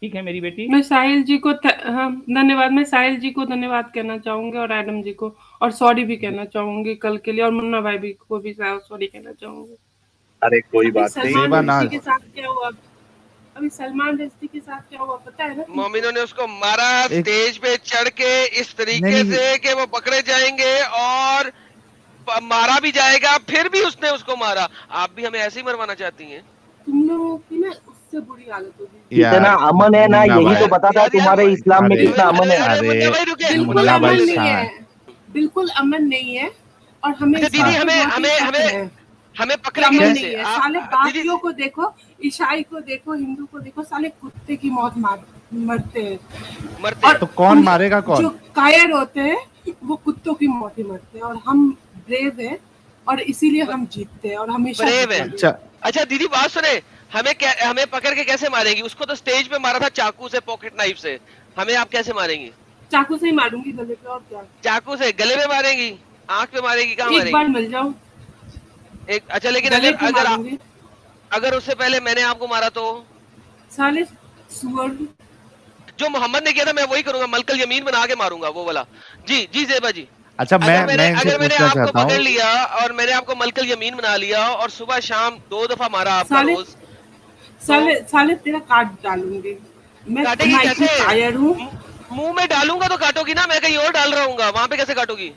ठीक है मेरी बेटी। मैं साहिल जी को हाँ, धन्यवाद। मैं साहिल जी को धन्यवाद कहना चाहूंगी और एडम जी को, और सॉरी भी कहना चाहूंगी कल के लिए, और मुन्ना भाई भी को भी सॉरी कहना चाहूंगी। अरे कोई अभी बात नहीं। सलमान रश्दी के साथ क्या हुआ, अभी सलमान रश्दी के साथ क्या हुआ पता है ना तुमको? मोमिनो ने उसको मारा एक स्टेज पे चढ़ के इस नहीं तरीके नहीं से कि वो पकड़े जाएंगे और मारा भी जाएगा, फिर भी उसने उसको मारा। आप भी हमें ऐसे ही मरवाना चाहती हैं? तुम लोगों की ना उससे बुरी हालत होगी। यार इतना अमन है ना, मुन्ना यही तो भाई, बताता है यार यार तुम्हारे इस्लाम में अरे कितना अमन है। अरे मुन्ना अरे भाई रुके। बिल्कुल मुन्ना भाई अमन नहीं शांत। है, बिल्कुल अमन नहीं है, और हमें अच्छा इस दीदी, बात पे हमें बहुत ही हमें शक हमें है हमें कि पकड़ेंगे अमन कैसे? नहीं है। साले दीदी बाकियों को देखो, ईसाई को देखो, हिंदू को देखो, साले कुत्ते की मौत मरते हैं। मरते और हैं। तो कौन मारेगा कौन? जो कायर होते हैं वो कुत्तों की मौत ही मरते हैं, और हम ब्रेव हैं और इसीलिए हम जीतते हैं और हमेशा ब्रेव है। जीतेंगे। अच्छा अच्छा दीदी बात सुने, हमें पकड़ के कैसे मारेंगी? उसको तो स्टेज पे मारा था चाकू से, पॉकेट नाइफ से। हमें आप कैसे मारेंगी? चाकू से ही मारूंगी गले पे, और क्या। चाकू से गले में मारेंगी? आंख पे मारेगी? कहाँ एक बार मारेगी? मिल जाओ, एक अच्छा, लेकिन गले अगर पे अगर मारूंगी। अगर उससे पहले मैंने आपको मारा तो? साले सुअर। जो मोहम्मद ने किया था मैं वही करूंगा, मलकल यमीन बना के मारूंगा वो वाला। जी जी जेबा जी। अच्छा, अगर मैं इनसे मैंने पूछना आपको चाहता पकड़ हूँ। लिया और मैंने आपको मलकल यमीन बना लिया और सुबह शाम 2 दफा मारा आपका साले रोज, तो साले साले तेरा काट डालूंगी मैं, काटेगी मैं इतनी कैसे? कायर हूँ। मुंह में डालूंगा तो काटोगी ना, मैं कहीं और डाल रहा हूँ, वहां पे कैसे काटोगी?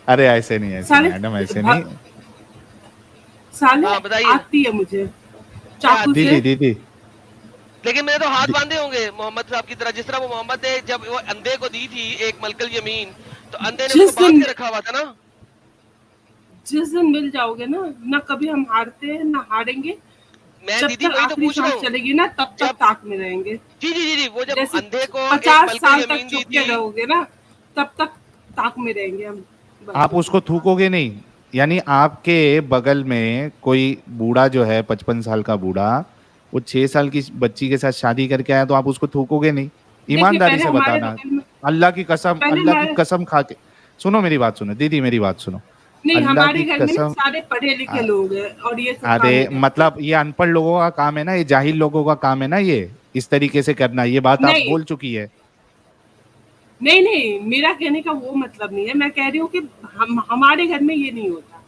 अरे ऐसे नहीं, ऐसे नहीं साले मैडम, ऐसे नहीं। साले हाँ बताइए। आती है मुझे क्या चाकू आती है? से। दीदी दीदी लेकिन मैंने तो हाथ दी- बांधे होंगे मोहम्मद साहब की तरह, जिस तरह वो मोहम्मद ने जब वो अंधे को दी थी एक मलकल यमीन, तो अंधे ने उसको जिस बांध दिन के रखा हुआ था ना। जिस दिन मिल जाओगे ना, ना कभी हम हारते हैं ना हारेंगे। मैं जब दीदी तक वही तो आखिरी पूछ रहा सांस हूँ। चलेगी ना तब तक जब ताक में रहेंगे। जी जी जी जी वो जब जैसे अंधे को एक 50 मलकल साल तक यमीन दी चुप के थी। रहोगे ना तब तक ताक में रहेंगे हम। आप उसको थूकोगे नहीं? यानी आपके बगल में कोई बूढ़ा जो है, 55 साल का बूढ़ा, वो 6 साल की बच्ची के साथ शादी करके आया, तो आप उसको थूकोगे नहीं? देखिए ईमानदारी पहले से हमारे बताना। बगल में, अल्लाह की कसम, पहले अल्लाह की हमारे, कसम खा के सुनो मेरी बात, सुनो दीदी मेरी बात सुनो। नहीं अल्लाह हमारे की घर में ना कसम। सारे पढ़े लिखे आ- लोग हैं और ये सब अरे काम नहीं करते। मतलब ये अनपढ़ लोगों का काम है ना, ये जाहिल लोगों का काम है ना, ये इस तरीके से करना। ये बात आप नहीं बोल चुकी है। नहीं नहीं, मेरा कहने का वो मतलब नहीं है, मैं कह रही हूँ कि हमारे घर में ये नहीं होता।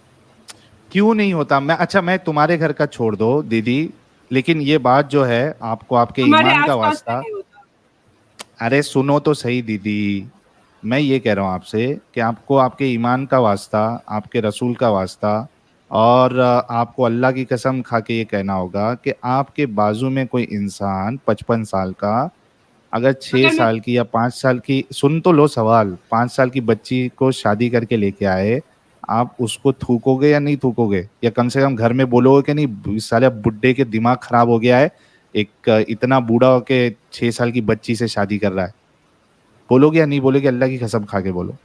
क्यों नहीं होता? मैं तुम्हारे घर का छोड़ दो दीदी, लेकिन ये बात जो है, आपको आपके हमारे ईमान का आसपास में वास्ता। नहीं होता। अरे सुनो तो सही दीदी, मैं ये कह रहा हूँ आपसे कि आपको आपके ईमान का वास्ता, आपके रसूल का वास्ता, और आपको अल्लाह की कसम खा के ये कहना होगा कि आपके बाजू में कोई इंसान 55 साल का, अगर छह अगर मैं, साल की या 5 साल की, सुन तो लो सवाल, 5 साल की बच्ची को शादी करके लेके आए, आप उसको थूकोगे या नहीं थूकोगे? या कम से कम घर में बोलोगे कि नहीं साले बुड्ढे के दिमाग खराब हो गया है, एक इतना बूढ़ा होके 6 साल की बच्ची से शादी कर रहा है? बोलोगे या नहीं बोलोगे? अल्लाह की कसम खा के बोलो।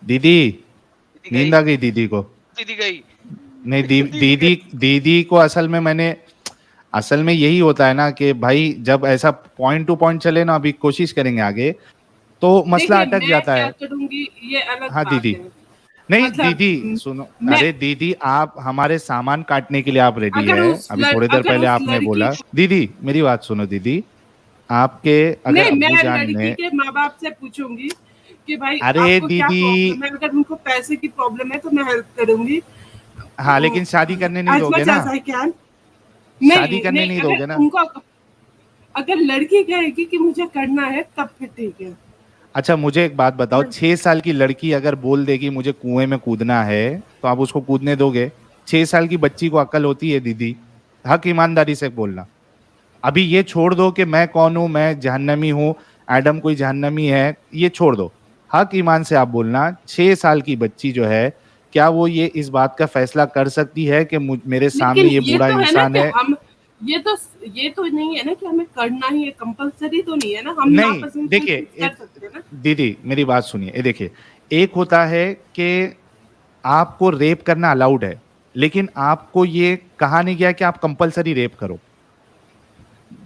दीदी, दीदी नींद गई। आ गई दीदी को? दीदी गई। नहीं दीदी गई। दीदी, दीदी को असल में यही होता है ना कि भाई जब ऐसा पॉइंट टू पॉइंट चले ना, अभी कोशिश करेंगे आगे, तो मसला देखिए अटक मैं जाता क्या है। करूंगी ये अलग हाँ बात दीदी। है। नहीं मतलब दीदी सुनो, मैं, अरे दीदी आप हमारे सामान काटने के लिए आप रेडी है? अभी थोड़ी देर अगर पहले उस आपने लड़की बोला, को, दीदी मेरी बात सुनो दीदी, आपके अगर नहीं अब्बू मैं जान लड़की ने, के माँ बाप से पूछूंगी कि भाई अरे आपको क्या दीदी, प्रॉब्लम है, अगर उनको पैसे की प्रॉब्लम है तो मैं हेल्प करूंगी हाँ लेकिन शादी करने नहीं एज दोगे मच ना? As I can. शादी नहीं करने नहीं, नहीं दोगे अगर ना? उनको, अगर लड़की कहेगी कि मुझे करना है तब फिर ठीक है। अच्छा मुझे एक बात बताओ, पर 6 साल की लड़की अगर बोल देगी मुझे कुएं में कूदना है, तो आप उसको कूदने दोगे? 6 साल की बच्ची को अक्ल होती है दीदी? हक ईमानदारी से बोलना। अभी ये छोड़ दो कि मैं कौन हूं, मैं जहन्नमी हूं, एडम कोई जहन्नमी है, ये छोड़ दो। हक ईमान से आप बोलना, 6 साल की बच्ची जो है, क्या वो ये इस बात का फैसला कर सकती है कि मेरे सामने लेकिन ये ये बूढ़ा तो है ना इंसान कि है? हम, ये तो ये तो नहीं है ना कि हमें करना ही है, कंपलसरी तो नहीं है ना, हम नहीं नापसंद कोई देखिए, चीज कर सकते हैं ना। दीदी मेरी बात सुनिए, ये देखिए, एक होता है कि आपको रेप करना अलाउड है, लेकिन आपको ये कहा नहीं गया कि आप कंपलसरी रेप करो।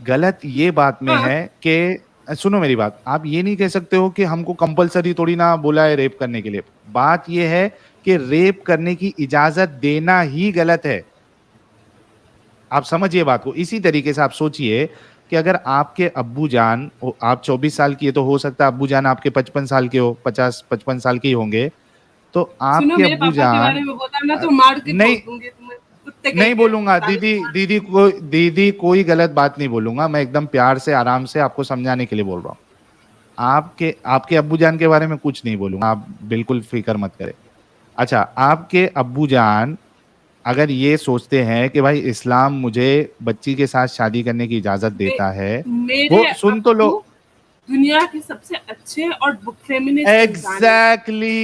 गलत ये बात में हाँ है कि सुनो मेरी बात, आप ये नहीं कह सकते हो कि हमको कंपलसरी थोड़ी ना बोला है रेप करने के लिए। बात ये है कि रेप करने की इजाजत देना ही गलत है। आप समझिए बात को, इसी तरीके से आप सोचिए कि अगर आपके अब्बू जान, आप 24 साल की है तो हो सकता है अब्बू जान आपके 55 साल के हो, 50-55 साल के ही होंगे, तो सुनो, आपके मेरे अब्बू पापा के बारे जान में बोला ना तो मार के नहीं, छोड़ दूंगी तुम्हें, कुत्ते कहीं नहीं के बोलूंगा साले दीदी, तुम्हारे। दीदी कोई गलत बात नहीं बोलूंगा, मैं एकदम प्यार से आराम से आपको समझाने के लिए बोल रहा हूँ। आपके आपके अब्बू जान के बारे में कुछ नहीं बोलूंगा, आप बिल्कुल फिक्र मत करें। अच्छा, आपके अब्बू जान अगर ये सोचते हैं कि भाई इस्लाम मुझे बच्ची के साथ शादी करने की इजाजत मे, देता है, मेरे वो सुन तो लो। अब्बू दुनिया के सबसे अच्छे और फेमिनिस्ट इंसान है एग्जैक्टली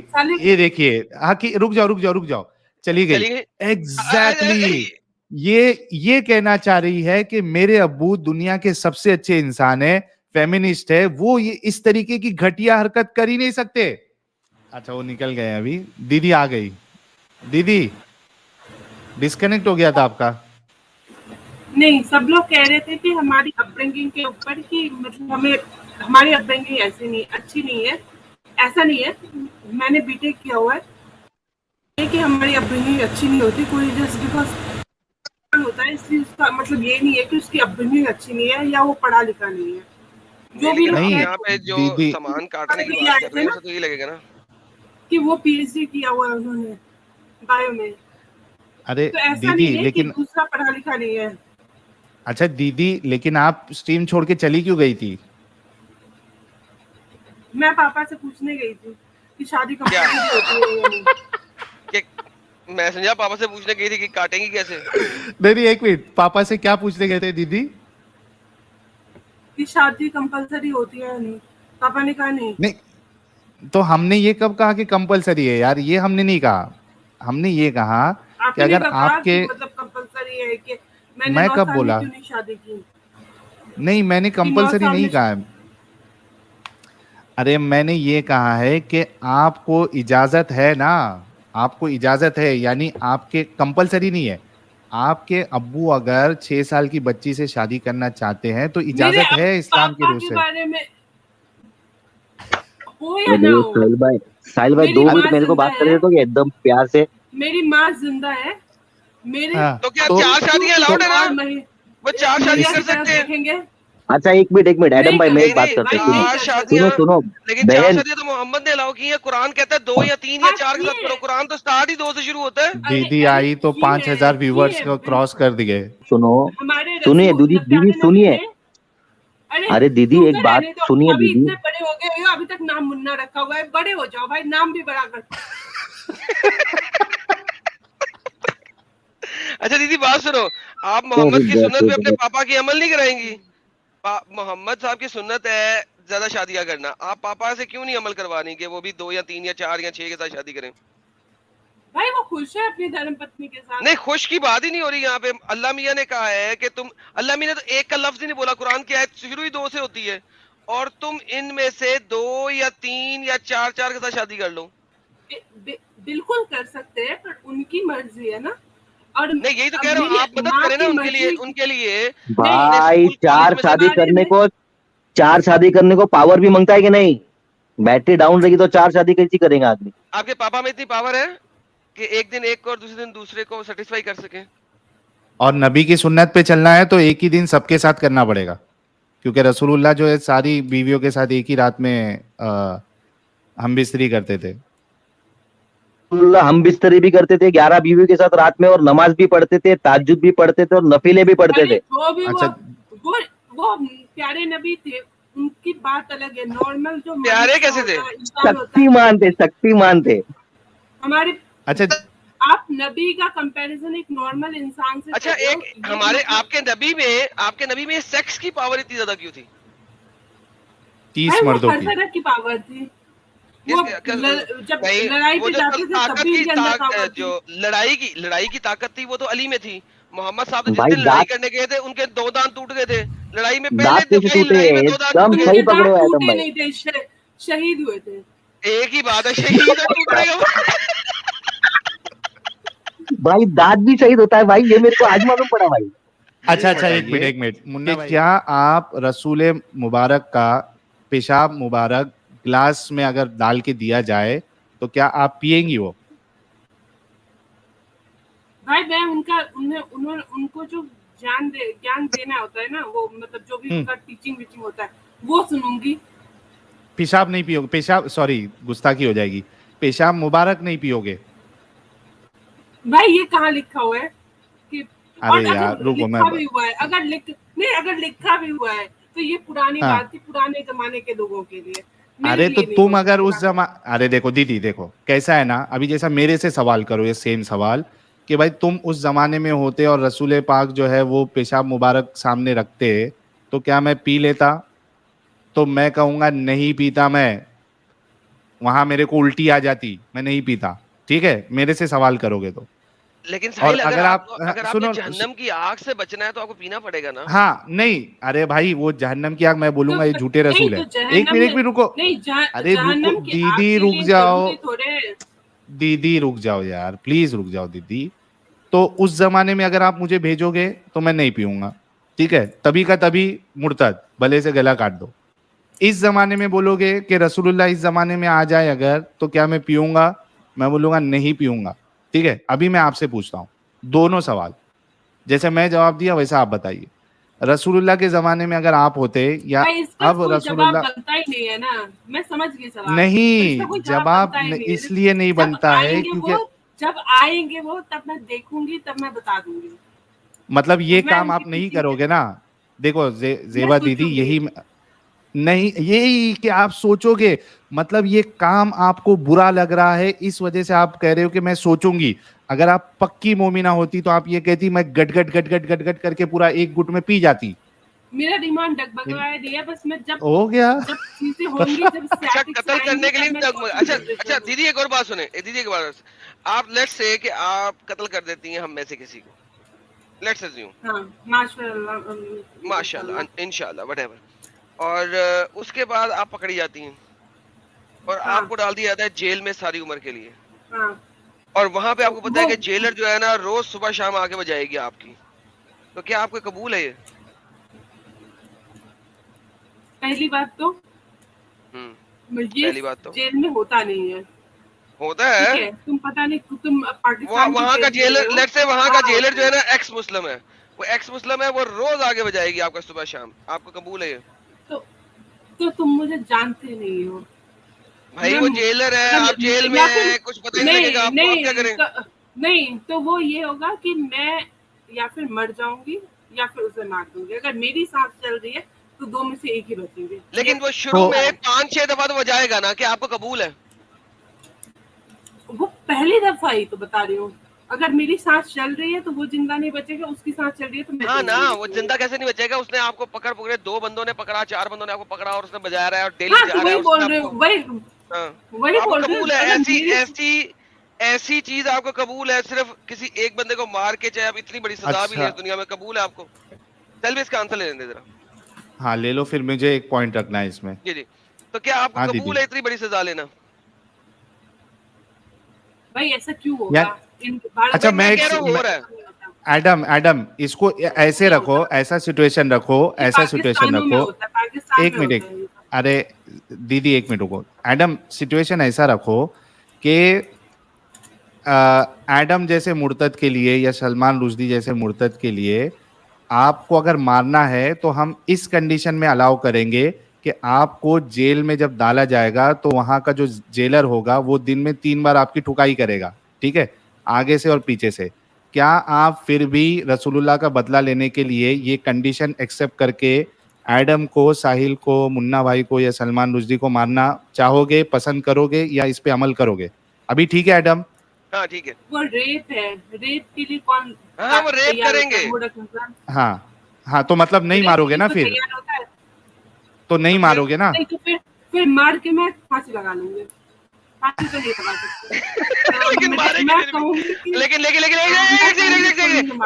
साले। ये देखिए, हाँ कि रुक जाओ रुक जाओ रुक जाओ, चली गई। चलिए एग्जैक्टली ये कहना चाह रही है कि मेरे अब्बू दुनिया के सबसे अच्छे इंसान है, फेमिनिस्ट है, वो ये इस तरीके की घटिया हरकत कर ही नहीं सकते। अच्छा वो निकल गए, अभी दीदी आ गई। दीदी डिस्कनेक्ट हो गया था आपका। नहीं, सब लोग कह रहे थे कि हमारी अपब्रिंगिंग के ऊपर कि मतलब हमें हमारी अपब्रिंगिंग ऐसी नहीं, अच्छी नहीं है। ऐसा नहीं है, मैंने बीटेक किया हुआ है, ये कि हमारी अपब्रिंगिंग अच्छी नहीं होती, कोई जस्ट बिकॉज होता है इसलिए उसका मतलब ये नहीं है कि उसकी अपब्रिंगिंग अच्छी नहीं है या वो पढ़ा लिखा नहीं है। जो भी लेकिन लोग आप नहीं यहाँ पे जो दीदी, सामान काटने की ये बात आए कर थे रहे हैं ना उसे तो ये लगेगा ना। कि वो पीएचडी किया हुआ है उन्होंने बायो में, अरे तो ऐसा दीदी नहीं है कि लेकिन, दूसरा पढ़ा लिखा नहीं है। अच्छा दीदी लेकिन आप स्ट्रीम छोड़ के चली क्यों गई थी? मैं पापा से पूछने गई थी कि शादी क्या कंपलसरी होती है या नहीं। कि मैं समझा पापा से पूछने गई थी कि काटेंगी कैसे। नहीं एक मिनट, पापा से क्या पूछने गए थे दीदी? कि शादी कंपलसरी होती है या नहीं। पापा ने कहा नहीं। नहीं तो हमने ये कब कहा कि कंपलसरी है यार, ये हमने नहीं कहा। हमने ये कहा कि आपने अगर कहा आपके, कि मतलब कंपलसरी है कि मैंने मैं 9 कब साल में बोला? क्यों नहीं शादी की, नहीं मैंने कि 9 कंपलसरी साल नहीं में कहा है। अरे मैंने ये कहा है कि आपको इजाजत है ना, आपको इजाजत है, यानी आपके कंपलसरी नहीं है। आपके अब्बू अगर 6 साल की बच्ची से शादी करना चाहते हैं तो मेरे इजाजत अब है इस्लाम की पापा रूह के से। बारे में हो या ना अरे हो, साहिल भाई मेरी 2 मिनट माँ मेरे को जिंदा बात है, करने दो कि एकदम प्यार से। मेरी माँ जिंदा है, मेरे हाँ तो क्या तो अब्बू 4 शादियां क्यों अलाउड है ना, और वो 4 शादियां महिला कर की तरफ सकते हैं। देखेंगे। अच्छा एक मिनट एडम नहीं भाई, कर मैं एक नहीं बात नहीं करता भाई, हूँ, नहीं सुनो 4 कर सकते। सुनो शादियां, सुनो लेकिन 4 बहन। शादियां तो मोहम्मद ने अलाउ की है। कुरान कहता है 2 या 3 या हाँ 4 के साथ किए, करो। कुरान तो स्टार्ट ही 2 से शुरू होता है। अरे दीदी अरे आई तो किए 5,000 व्यूवर्स किए को क्रॉस बिल्कुल। कर दिए। सुनो हमारे सुनिए रसूल दीदी, दीदी प्यारे नबी सुनिए। ने, अरे अरे दीदी तुम तो एक बात रहने दो, सुनिए अभी दीदी। इतने बड़े हो गए हो, अभी तक नाम मुन्ना रखा हुआ है, बड़े हो जाओ भाई, नाम भी बड़ा कर। अच्छा दीदी बात सुनो, आप अरे मोहम्मद की बाप सुन्नत रे पे अपने बाप। पापा की अमल नहीं कराएंगी? मोहम्मद साहब की सुन्नत है ज्यादा शादियां करना, आप पापा से क्यों नहीं अमल करवा रही कि वो भी 2 या 3 या 4 या 6 के साथ शादी करें? भाई वो खुश है अपनी धर्म पत्नी के साथ। नहीं खुश की बात ही नहीं हो रही यहाँ पे। अल्लाह मियाँ ने कहा है कि तुम, अल्लाह मियाँ ने तो एक का लफ्ज ही नहीं बोला, कुरान की आयत शुरू ही 2 से होती है, और तुम इनमें से 2 या 3 या 4 के साथ शादी कर लो। बिल्कुल कर सकते हैं, पर उनकी मर्जी है ना। और नहीं यही तो अब कह रहा हूँ, मेरी आप मदद माँ करें ना की उनके लिए, मर्जी उनके लिए नहीं। अपने भाई स्कूल कॉलेज में से। चार शादी करने को पावर भी मांगता है कि नहीं? बैटरी डाउन रहेगी तो 4 शादी कैसी करेगा आदमी? आपके पापा में इतनी पावर है कि एक दिन एक को और दूसरे दिन दूसरे को सेटिस्फाई कर सके? और नबी की सुन्नत पे चलना है तो एक ही दिन सबके साथ करना पड़ेगा, क्योंकि रसूलुल्लाह जो है सारी बीवियों के साथ एक ही रात में हम बिस्तरी करते थे। हम बिस्तरी भी करते थे 11 बीवी के साथ रात में, और नमाज भी पढ़ते थे, ताज्जुद भी पढ़ते थे, और नफीले भी पढ़ते अरे थे। जो भी अच्छा वो प्यारे नबी थे, उनकी बात अलग है। नॉर्मल जो प्यारे मनुष्य कैसे थे? होता है, इंसान होता है, शक्तिमान थे। हमारे अच्छा आप नबी का कंपैरिजन एक नॉर्मल इंसान से अच्छा कर रहे हो, एक ये हमारे मतलब आपके नबी में सेक्स की पावर इतनी ज्यादा क्यों थी? 30 भाई वो मर्दों हर की। तरह की पावर थी। वो जब नहीं लड़ाई वो पे जो जाते थे तब भी इनके अंदर पावर थी। जो लड़ाई की ताकत थी वो तो अली में थी। मोहम्मद साहब तो जिस भाई दिन लड़ाई दांत करने गए थे उनके 2 दांत टूट गए थे। लड़ाई में दांत पहले कैसे दफाई टूटे? लड़ाई में 2 दांत एकदम टूट सही गए। उनके पकड़े दांत हो एडम टूटे भाई। नहीं थे, शहीद हुए थे। एक ही बात है, शहीद टूट पड़ेगा। भाई दांत भी शहीद होता है भाई, ये मेरे को आज मालूम पड़ा भाई। अच्छा एक मिनट मुन्ना भाई, क्या आप रसूल मुबारक का पेशाब मुबारक ग्लास में अगर डाल के दिया जाए तो क्या आप पिएंगी वो? भाई मैं उनको जो ज्ञान देना होता है ना, वो मतलब जो भी हम्म। उनका टीचिंग वीचिंग होता है वो सुनूंगी। पेशाब नहीं पियोगे? पेशाब, सॉरी गुस्ताखी हो जाएगी, पेशाब मुबारक नहीं पियोगे? भाई ये कहाँ लिखा हुआ है कि, और अरे यार अगर रुको, लिखा भी हुआ है, अगर लिखा भी हुआ है तो ये पुरानी हाँ। बात थी, पुराने जमाने के लोगों के लिए, मेरे अरे तो लिए नहीं तुम होगी अगर उस पुराने। अरे देखो दीदी, देखो कैसा है ना, अभी जैसा मेरे से सवाल करो ये सेम सवाल, कि भाई तुम उस जमाने में होते और रसूल पाक जो है वो पेशाब मुबारक सामने रखते, तो क्या मैं पी लेता? तो मैं कहूंगा नहीं पीता मैं, वहां मेरे को उल्टी आ जाती, मैं नहीं पीता। ठीक है, मेरे से सवाल करोगे तो। लेकिन और साहिल, अगर आप अगर आपने सुनो, जहन्नम की आग से बचना है तो आपको पीना पड़ेगा ना। हाँ नहीं, अरे भाई वो जहन्नम की आग मैं तो बोलूंगा ये झूठे नहीं रसूल तो है। एक जहन्नम मिनट, एक में, मिनट रुको। नहीं अरे रुको जहन्नम की आग दीदी, के रुक लिए जाओ जरूरी थोड़े। दीदी, रुक जाओ यार, प्लीज रुक जाओ दीदी। तो उस जमाने में अगर आप मुझे भेजोगे तो मैं नहीं पीऊंगा, ठीक है, तभी का तभी मुर्तद, भले से गला काट दो। इस जमाने में बोलोगे कि रसूलुल्लाह इस जमाने में आ जाए अगर, तो क्या मैं पीऊंगा? मैं बोलूंगा नहीं पीऊंगा। ठीक है, अभी मैं आपसे पूछता हूँ दोनों सवाल, जैसे मैं जवाब दिया वैसा आप बताइए। रसूलुल्लाह के जमाने में अगर आप होते, या भाई इसका अब कोई जवाब रसूलुल्लाह, बनता ही नहीं है ना, मैं समझ गई सवाल, तो इसका नहीं कोई जवाब जवाब बनता ही नहीं है। इसलिए नहीं जब बनता है आएंगे क्योंकि वो जब आएंगे वो तब मैं देखूंगी, तब मैं बता दूंगी। मतलब ये मैं काम उनकी आप नहीं टीचिंग करोगे ना। देखो मैं जेबा दीदी, सोचूंगी। यही नहीं, यही कि आप सोचोगे, मतलब ये काम आपको बुरा लग रहा है, इस वजह से आप कह रहे हो कि मैं सोचूंगी। अगर आप पक्की मोमिना होती तो आप ये कहती मैं गट गट गट गट गट गट करके पूरा एक गुट में पी जाती। मेरा दिमाग डगमगाया नहीं है, बस मैं जब हो गया। जब चीजें होंगी, जब अच्छा, स्टैटिक्स कत्ल आएंगी करने के लिए तब मैं डगमगा। अच्छा सोचूंगी अच्छा decision। दीदी, एक और बात सुने, दीदी एक बार, आप लेट्स से कि आप कत्ल कर देती हैं हम में से किसी को, लेट्स अज्यूम, हाँ, माशाल्लाह, इंशाल्लाह, व्हाटएवर, और उसके बाद आप पकड़ी जाती हैं और हाँ। आपको डाल दिया जाता है जेल में सारी उम्र के लिए, हाँ, और वहां पे आपको पता है वो- कि जेलर जो है ना रोज सुबह शाम आके बजाएगी आपकी, तो क्या आपको कबूल है ये? पहली बात तो ये पहली बात तो जेल में होता नहीं है, होता ठीक है। है? तुम पता नहीं, तुम पाकिस्तान की वहां का जेल में जेलर, हो। लेट्स से वहां का हाँ, जेलर जो है ना एक्स मुस्लिम है, वो एक्स मुस्लिम है, वो रोज आगे बजाएगी आपका सुबह शाम, आपको कबूल है ये? तो तुम मुझे जानते नहीं हो भाई मैं- वो जेलर है, मतलब आप जेल में या हैं, फिर- कुछ पता ही नहीं लगेगा आपको, आप क्या करें? नहीं तो वो ये होगा कि मैं या फिर मर जाऊंगी या फिर उसे मार दूंगी। अगर मेरी सांस चल रही है तो दो में से एक ही बचेंगे। लेकिन वो शुरू तो- में 5-6 दफा तो बजाएगा ना, कि आपको कबूल है? वो पहली दफा ही तो बता रही हूँ। अगर मेरी सांस चल रही है तो वो जिंदा नहीं बचेगा, उसकी सांस चल रही है तो मैं हाँ जिंदा ना, नहीं वो बचूंगी। जिंदा कैसे नहीं बचेगा? उसने आपको पकड़े, 2 बंदों ने पकड़ा, 4 बंदों ने आपको पकड़ा और उसने बजा रहा है और डेली हाँ जा तो रहा है, वही बोल उसने रही आपको, हूँ, वही हाँ, वही तो आपको बोल रही हूँ। कबूल है? अगर ऐसी मेरी ऐसी ऐसी चीज आपको कबूल है, सिर्फ किसी एक बंदे को मार के, चाहे आप इतनी बड़ी सजा भी अच्छा। लें दुनिया में, कबूल है आपको? चल भी इसका आंसर ले लेंगे जरा। हाँ ले लो, फिर मुझे एक पॉइंट रखना है इसमें। जी जी, तो क्या आपको हाँ कबूल दीदी। है इतनी बड़ी सजा लेना? भाई ऐसा क्यों होगा? यार, भारत अच्छा, में मैं कह रहा हूँ हो रहा है। एडम इसको ऐसे रखो, ऐसा सिचुएशन रखो, ऐसा सिचुएशन पाकिस्तानों में रखो। होता है, पाकिस्तान एक में मिनट, होता है ये सब। अरे दीदी एक मिनट रुको। एडम सिचुएशन ऐसा रखो कि एडम जैसे मुर्तद के लिए या सलमान रुश्दी जैसे मुर्तद के लिए आपको अगर मारना है तो हम इस कंडीशन में अलाउ करेंगे कि आपको जेल में जब डाला जाएगा तो वहां का जो जेलर होगा वो दिन में 3 बार आपकी ठुकाई करेगा, ठीक है, आगे से और पीछे से। क्या आप फिर भी रसूलुल्लाह का बदला लेने के लिए ये कंडीशन एक्सेप्ट करके एडम को, साहिल को, मुन्ना भाई को या सलमान रुश्दी को मारना चाहोगे, पसंद करोगे, या इस पे अमल करोगे? अभी ठीक है एडम? हाँ ठीक है। वो रेप है, रेप के लिए कौन हाँ, वो रेप तैयार होता है? करेंगे। मूर्ख इंसान। हाँ हाँ, तो मतलब नहीं रेप मारोगे के ना लिए फिर? तो तैयार होता है। तो नहीं मारोगे ना? नहीं तो फिर मार के मैं फांसी लगा लूंगी। फांसी तो नहीं लगा सकते। लेकिन मारेंगे मैं फिर भी। कहूंगी कि लेकिन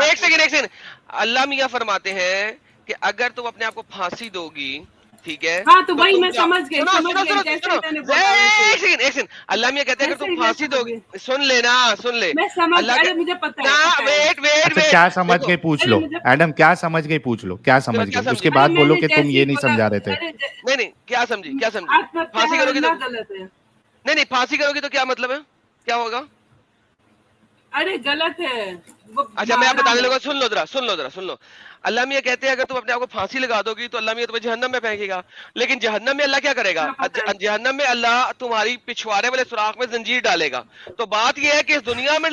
एक सेकंड, अल्लाह मियां फरमाते हैं कि अगर तुम अपने आप को फांसी दोगी, ठीक है, हाँ तो वही तुम मैं समझ गई, सुनो समझ सुनो गई, सुनो जैसे सुनो, मैंने बोला वैसे। एक सेकंड, अल्लाह मियां कहते हैं अगर तुम जैसे फांसी मैं दोगी, समझ सुन लेना, सुन ले, मैं समझ, अल्लाह अरे के- मुझे पता ना, है, वेट वेट अच्छा, वेट, क्या समझ देखो, गए पूछ अरे लो मुझे- एडम, क्या समझ गए पूछ लो, क्या समझ क्या गए, समझी? उसके अरे बाद बोलो मैंने कि तुम जैसे ये नहीं बोला- समझा रहे थे। अरे नहीं नहीं, क्या समझी, क्या समझी? आत्महत्या फांसी करोगी करना तो गलत है। नहीं नहीं, फांसी करोगी तो क्या मतलब है, क्या होगा? अरे गलत है वो। अच्छा मैं आप हराम बताने है। लगा, सुन लो। अल्लाह मियाँ कहते हैं अगर तुम अपने आप को फांसी लगा दोगी तो अल्लाह मियाँ तुम्हें जहन्नम में फेंकेगा, लेकिन जहन्नम में अल्लाह क्या करेगा? हाँ, पता है। जहन्नम में अल्लाह तुम्हारी पिछवाड़े वाले सुराख में जंजीर डालेगा। तो बात यह है कि इस दुनिया में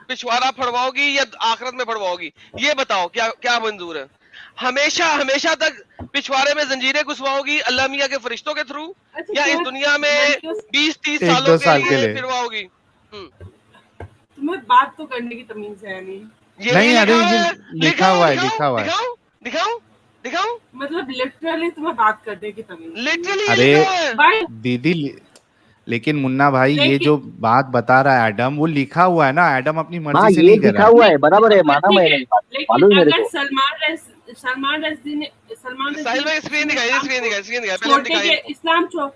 पिछवाड़ा फड़वाओगी या आखिरत में फड़वाओगी, ये बताओ क्या क्या मंजूर है? हमेशा हमेशा तक पिछवाड़े में जंजीरें घुसवाओगी अल्लाह मियाँ के फरिश्तों के थ्रू, अच्छा या इस तुम्हें दुनिया में लड़कियों 20-30 एक सालों दो के साल के लिए लिए। फिरवाओगी? तुम्हें बात तो करने की तमीज है नहीं। यही नहीं, अरे लिखा हुआ ये है, लिखा हुआ है, दिखाओ लिखा हुआ है। दिखाओ दिखाओ दिखाओ, मतलब लिटरली तुम्हें बात करने की तमीज। लिटरली ये अरे लिखा हुआ है। भाई दीदी, लेकिन मुन्ना भाई ये लेकिन जो बात बता रहा है एडम, वो लिखा हुआ है ना, एडम अपनी हाँ मर्जी से ये नहीं कर लिखा रहा। हुआ है, बराबर है, माना ठीक मैंने है, बात, लेकिन मालूम है मेरे अगर को। सलमान रश्दी ने साहिल भाई स्क्रीन दिखाइए, इस्लाम स्क्रीन दिखाइए, स्क्रीन दिखाइए, पहले हम छोड़ने दिखाएं के इनको।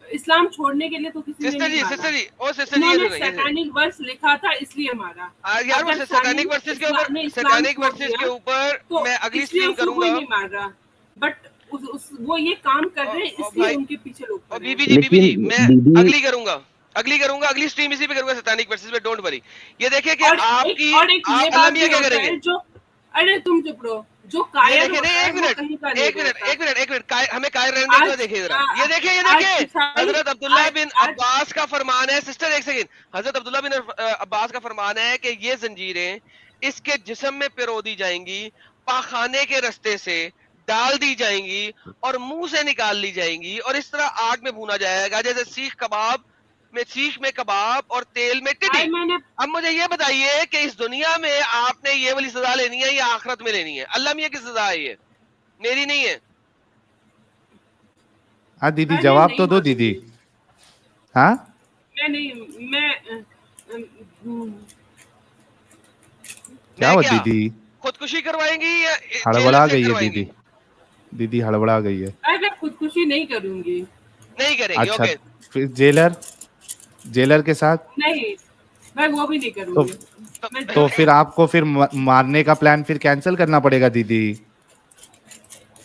इस्लाम छोड़ने के लिए तो किसी ने नहीं मारा। सिस्टर जी, ओ सिस्टर जी, ये उन्होंने सुनो, ये सुनो। सैतानिक वर्स लिखा था इसलिए मारा। यार वो अगर सैतानिक वर्सेस के ऊपर, ने इस्लाम सैतानिक छोड़ वर्सेस के दिया ऊपर तो मैं अगली इसलिए स्ट्रीम उसको कोई करूंगा। नहीं मार रहा। बट वो ये काम कर रहे हैं और इसलिए भाई, उनके पीछे लोग और पड़े हैं। बीबी जी मैं दीदी अगली करूंगा, अगली स्ट्रीम इसी पे करूंगा, सैतानिक वर्सेस पे, डोंट वरी। ये देखिए कि और आपकी एक ये अल्लाह बात भी मियां क्या होता करेंगे? है जो, अरे तुम चुप रहो, जो ये कायर देखिए, होता नहीं है एक वो मिनट, कहीं का नहीं एक मिनट, रहता। एक मिनट, एक मिनट, हमें कायर रहने दो, आज देखिए जरा, आ- ये देखिए, ये आज देखिए ईसाई- हजरत अब्दुल्ला आज- बिन आज- अब्बास का फरमान है, सिस्टर एक सेकंड, हजरत अब्दुल्ला बिन अब्बास का फरमान है कि ये जंजीरें इसके जिस्म में पिरो दी जाएंगी, पाखाने के रास्ते से डाल दी जाएंगी और मुंह से निकाल ली जाएंगी, और इस तरह आग में भूना जाएगा जैसे सीख में कबाब और तेल में टिड्डी। आज मैंने अब मुझे ये बताइए कि इस दुनिया में आपने ये वाली सजा लेनी है या आखिरत में लेनी है? अल्लाह मियां की सजा है ये, मेरी नहीं है। हाँ दीदी, अरे जवाब नहीं तो दो मारूंगी। दीदी। हाँ मैं नहीं मैं क्या मैं हुआ क्या दीदी? खुदकुशी करवाएंगी या हड़बड़ा जेल से गई है करवाएंगी? दीदी, दीदी हड़बड़ा गई है। अरे मैं खुदकुशी नहीं करूंगी। नहीं करेंगी, अच्छा, ओके। फिर जेलर के साथ नहीं, मैं वो भी नहीं करूंगी। मैं तो फिर आपको फिर मारने का प्लान फिर कैंसिल करना पड़ेगा दीदी।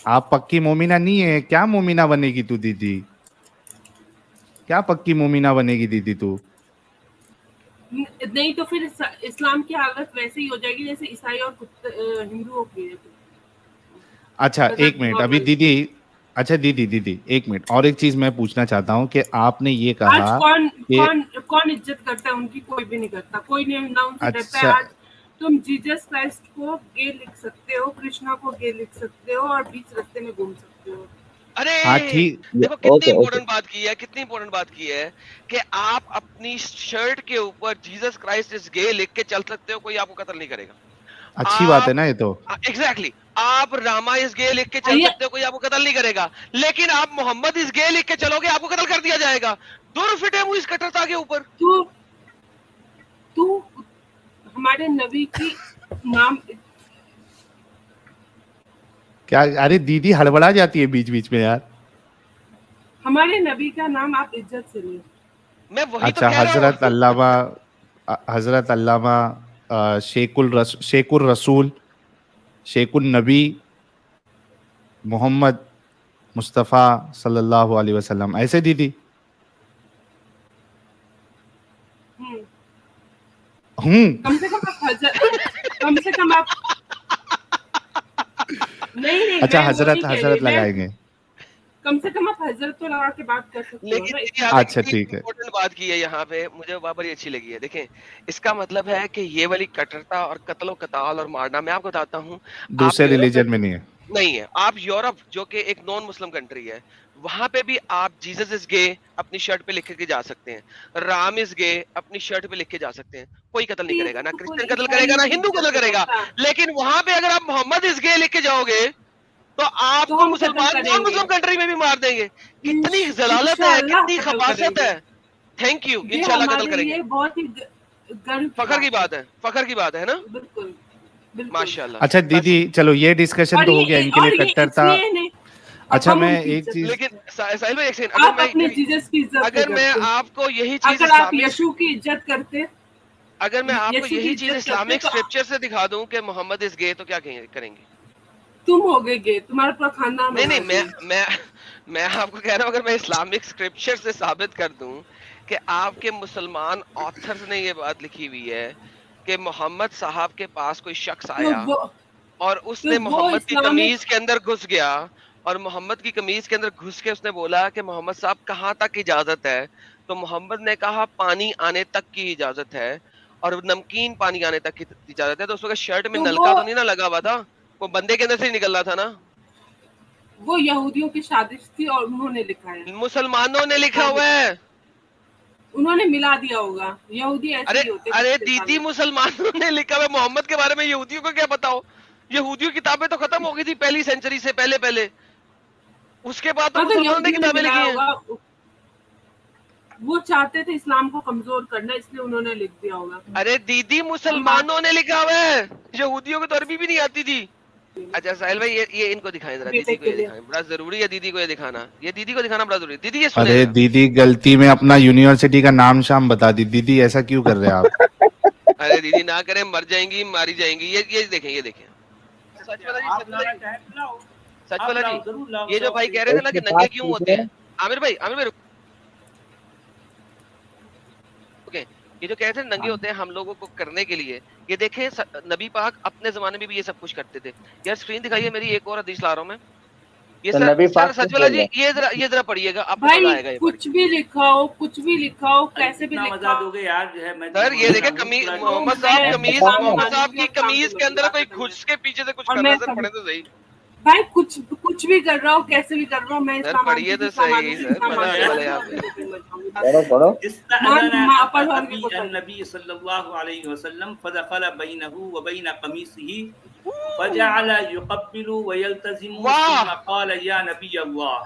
आप पक्की मोमिना नहीं है क्या? मोमिना बनेगी तू दीदी? क्या पक्की मोमिना बनेगी दीदी तू? नहीं तो फिर इस्लाम की हालत वैसे ही हो जाएगी जैसे ईसाई और हिंदुओं की है। अच्छा मतलब एक मिनट, अभी normal। दीदी, अच्छा दीदी एक मिनट, और एक चीज मैं पूछना चाहता हूँ कि आपने ये आज कहा कि कौन इज्जत करता है उनकी? कोई भी नहीं करता, कोई नहीं ना उनसे डरता है। अच्छा, आज तुम जीसस क्राइस्ट को गे लिख सकते हो, कृष्णा को गे लिख सकते हो और बीच रास्ते में घूम सकते हो। अरे हाँ ठीक, देखो कितनी ओके, इंपॉर्टेंट बात की है, कितनी इंपॉर्टेंट बात की है कि आप अपनी शर्ट के ऊपर जीसस क्राइस्ट इज गे लिख के चल सकते हो, कोई आपको कत्ल नहीं करेगा। अच्छी बात है ना ये तो। एग्जैक्टली आप रामा इज गे लिख के चल आइए। सकते हो, कोई आपको कत्ल नहीं करेगा, लेकिन आप मोहम्मद इज गे लिख के चलोगे आपको कत्ल कर दिया जाएगा। दूर फिटे मुंह इस कट्टरता के ऊपर। तू हमारे नबी की नाम क्या? अरे दीदी हड़बड़ा जाती है बीच बीच में यार। हमारे नबी का नाम आप इज्जत से ले। मैं वही अच्छा, तो कह रहा हूँ। हजरत अल्लामा शेकुर रसूल शेकुल नबी मोहम्मद मुस्तफ़ा सल्लल्लाहु अलैहि वसल्लम, ऐसे दीदी? कम से कम आप नहीं अच्छा, मैं वो नहीं कह हजरत रही, मैं लगाएंगे। कम से कम आप हजरत तो लगा के बात कर सकते हो लेकिन ना। ये आपने अच्छा, कितनी ठीक है। इम्पोर्टेंट बात की है यहाँ पे, मुझे वहां बड़ी अच्छी लगी है। देखें, इसका मतलब है कि ये वाली कट्टरता और कत्लो कताल और मारना, मैं आपको बताता हूँ, दूसरे आप यूरोप रिलीजन में नहीं है। नहीं है। आप यूरोप जो कि एक नॉन मुस्लिम कंट्री है, वहां पे भी आप जीसस इज गे अपनी शर्ट पे लिख के जा सकते हैं, राम इज गे अपनी शर्ट पे लिख के जा सकते हैं, कोई कत्ल नहीं करेगा, ना क्रिश्चियन कत्ल करेगा ना हिंदू कत्ल करेगा। लेकिन वहां पे अगर आप मोहम्मद इज गे लिख के जाओगे तो आपको हम मुसलमान कत्ल नॉन मुस्लिम करेंगे। कंट्री में भी मार देंगे। कितनी जलालत है, इंशाअल्लाह कितनी कत्ल खबासत करेंगे। है। थैंक यू, ये इंशाल्लाह कत्ल हमारे करेंगे। लिए बहुत ही गर्व फखर की बात है, फखर की बात है ना। बिल्कुल बिल्कुल। माशाल्लाह। अच्छा दीदी, चलो ये डिस्कशन और तो हो गया इनके लिए कट्टरता। इसलिए नहीं, अच्छा, हम मैं उनकी एक इज्जत चीज, लेकिन साहिल भाई एक सेकंड, आप अपने जीसस की इज्जत अगर मैं करते। आपको यही चीज अगर आप यीशु की इज्जत करते, अगर मैं आपको यीशु की यही चीज इज्जत इस्लामिक करते तो स्क्रिप्चर से दिखा दूं कि मोहम्मद इज गे, तो क्या करेंगे? तुम हो गए, तुम्हारा पूरा खानदान नहीं होगा मैं आपको कह रहा हूँ, अगर मैं इस्लामिक स्क्रिप्चर से साबित कर दूं कि आपके मुसलमान ऑथर्स ने ये बात लिखी हुई है कि मोहम्मद साहब के पास कोई शख्स तो आया वो और उसने वो मोहम्मद की इस्लामिक कमीज के अंदर घुस गया और मोहम्मद की कमीज के अंदर घुस के उसने बोला कि मोहम्मद साहब कहाँ तक इजाजत है, तो मोहम्मद ने कहा पानी आने तक की इजाजत है और नमकीन पानी आने तक की इजाजत है। तो उस वक्त शर्ट में तो नलका तो नहीं ना लगा हुआ था, वो बंदे के अंदर से ही निकल रहा था ना। वो यहूदियों की साजिश थी और उन्होंने लिखा है, मुसलमानों ने लिखा हुआ है। उन्होंने मिला दिया होगा। यहूदी ऐसे अरे ही होते हैं, अरे लिखते दीदी, सामने। मुसलमानों ने लिखा हुआ है। मोहम्मद के बारे में यहूदियों को क्या बताओ? यहूदियों की किताबें तो खत्म हो गई थी पहली सेंचुरी से पहले पहले, उसके बाद तो हाँ, तो मुसलमानों ने यहूदियों ने किताबें लिखी मिलाया हैं। होगा। वो चाहते थे इस्लाम को कमजोर करना, इसलिए उन्होंने लिख दिया होगा। अरे दीदी, हम बात मुसलमानों ने लिखा हुआ है, यहूदियों को तो अरबी भी नहीं आती थी। अच्छा साहिल भाई, ये इनको दिखाएं जरा, बेटे दीदी को के ये लिए। दिखाएं, बड़ा जरूरी है दीदी को ये दिखाना, ये दीदी को दिखाना बड़ा जरूरी है। दीदी ये सुने अरे जरा। दीदी गलती में अपना यूनिवर्सिटी का नाम शाम बता दी। दीदी ऐसा क्यों कर रहे हैं आप? अरे दीदी ना करें, मर जाएंगी, मारी जाएंगी। ये देखें, ये देखें। सच वाला जी, आप सच वाला लाना जी, चाहें तो लाओ, सच आप वाला लाओ, जी। जरूर लाओ, ये जो शौक भाई से। कह रहे थे ना कि एक नंगे बात क्यों पूछ होते रहे हैं, आमिर भाई ओके, ये जो कह रहे थे नंगे होते हैं हम लोगों को करने के लिए, ये देखें नबी पाक अपने जमाने में भी ये सब कुछ करते थे। यार स्क्रीन दिखाइए मेरी, एक और हदीस ला रहा हूँ मैं। ये तो सर नबी सर पाक क्यों सच वाला बोल जी, रहे ये जरा पढ़िएगा, आपको भाई मजा आएगा ये पढ़ कुछ के। भी लिखा हो, कुछ भी लिखा हो, अरे कैसे भी कितना लिखा मजा हो, दोगे यार, जो है मैं सर ये देखे हूँ कमीज, पूरा मोहम्मद जो- साहब मैं कमीज, बताओ ना। मोहम्मद साहब की मानूंगी, काम कमीज पे के अंदर कोई खत्म है। घुस के पीछे से कुछ और कर रहा मैं है, सर सब पढ़े तो सही। भाई कुछ भी कर रहा हूँ, कैसे भी कर रहा हूँ, मैं सर इस्लाम पढ़िए मानती हूँ, तो इस्लाम सही, मानती हूँ, सर इस्लाम मजाक मानती हूँ, वाले आप। पढ़ो पढ़ो। इस्तअज़न पर और अबी भी कुछ अन्नबी सल्लल्लाहु अलैहि वसल्लम फदखल बैनहु व बैन कमीसिही फजअल युक़ब्बिलु व यल्तज़िमु वाह सुम्मा क़ाल या नबी अल्लाह।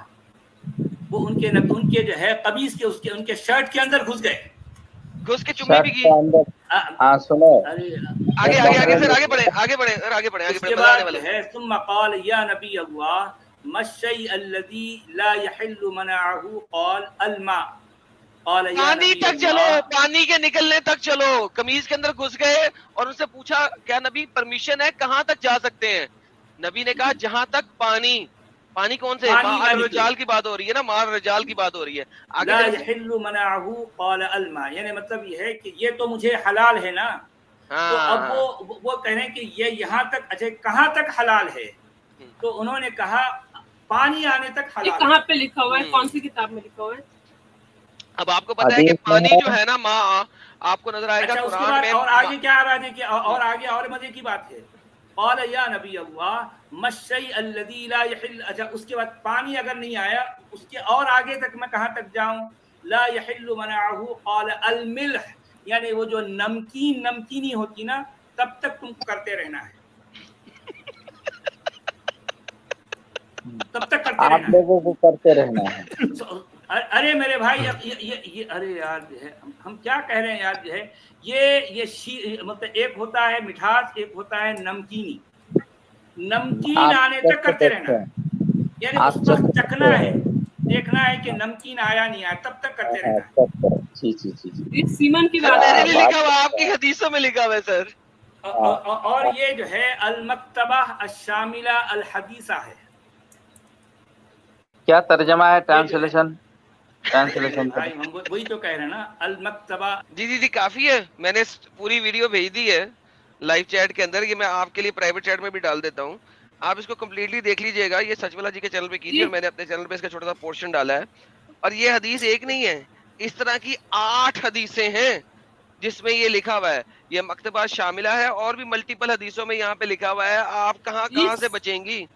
वो उनके जो है कमीज के उनके शर्ट के अंदर घुस गए। घुस के चुम्मी भी शर्ट की। के अंदर। अ- हाँ सुनो, अरे आगे एक आगे बात आगे सुनो। सर, आगे बढ़े, आगे बढ़े सर, आगे बढ़े, आगे बढ़े, उसके मजा आने बाद वाला जो है। है सुम्मा क़ाल या नबी अल्लाह मश्शई अल्लज़ी ला यहिल्लु मनाअहु क़ाल अल-मा। क़ाल या पानी नबी तक चलो, अल्लाह। पानी के निकलने तक चलो। कमीज के अंदर घुस गए और उनसे पूछा क्या नबी परमिशन है, कहाँ तक जा सकते हैं? नबी ने कहा जहां तक पानी। पानी कौन से? पानी मार ना निकले। रजाल की बात हो रही है ना, मार रजाल की बात हो रही है। आगे ला जरा से। यहिल्लु मनाअहु क़ाल अल-मा, यानी मतलब ये है कि ये तो मुझे हलाल है ना। तो अब हाँ वो कह रहे हैं कि ये यहाँ तक, अच्छा कहाँ तक हलाल है? तो उन्होंने कहा पानी आने तक ये हलाल कहाँ है। पे लिखा हुआ है, कौन सी किताब में लिखा हुआ है? अब आपको पता है कि हदीस पानी में जो है ना माँ, आपको नजर आएगा अच्छा उसके कुरान बाद में और आगे क्या आ रहा है कि और आगे और मजे की बात है। क़ाल या नबी अल्लाह मश्शई अल्लज़ी ला यहिल। अच्छा उसके बाद पानी अगर नहीं आया, उसके और आगे तक मैं कहाँ तक जाऊं? ला यहिल्लु मनाअहु क़ाल अल मिल्ह, यानी वो जो नमकीनी होती ना, तब तक तुमको करते रहना है, तब तक करते आप रहना है। लोगों को करते रहना है। अरे मेरे भाई ये अरे यार जो है हम क्या कह रहे हैं यार, जो है ये मतलब एक होता है मिठास, एक होता है नमकीनी। नमकीन आप आने सब तक तो करते रहना देखते है, हैं, यानी आप उस सब वक्त तो चखना है, देखते देखना है कि नमकीन आया नहीं आया, तब तक करते हैं। रहना है। सब तो जी जी जी जी। ये सीमन की सर बात मेरे है। लिए बात लिखा हुआ, आपकी हदीसों में लिखा हुआ है सर। और ये जो है अल मक्तबा अश-शामिला अल हदीसा है। क्या तर्जमा है? ये जो है ट्रांसलेशन भाई हम वही तो कह रहे हैं ना, अल मक्तबा। जी काफी है, मैंने पूरी वीडियो भेज दी है लाइव चैट के अंदर। ये मैं आपके लिए प्राइवेट चैट में भी डाल देता हूँ, आप इसको कम्प्लीटली देख लीजिएगा। ये सचवाला जी के चैनल पे कीजिए और मैंने अपने चैनल पे इसका छोटा सा पोर्शन डाला है। और ये हदीस एक नहीं है, इस तरह की 8 हदीसें हैं जिसमें ये लिखा हुआ है। ये मक्तबा शामिला है और भी मल्टीपल हदीसों में यहाँ पे लिखा हुआ है। आप कहाँ से बचेंगी?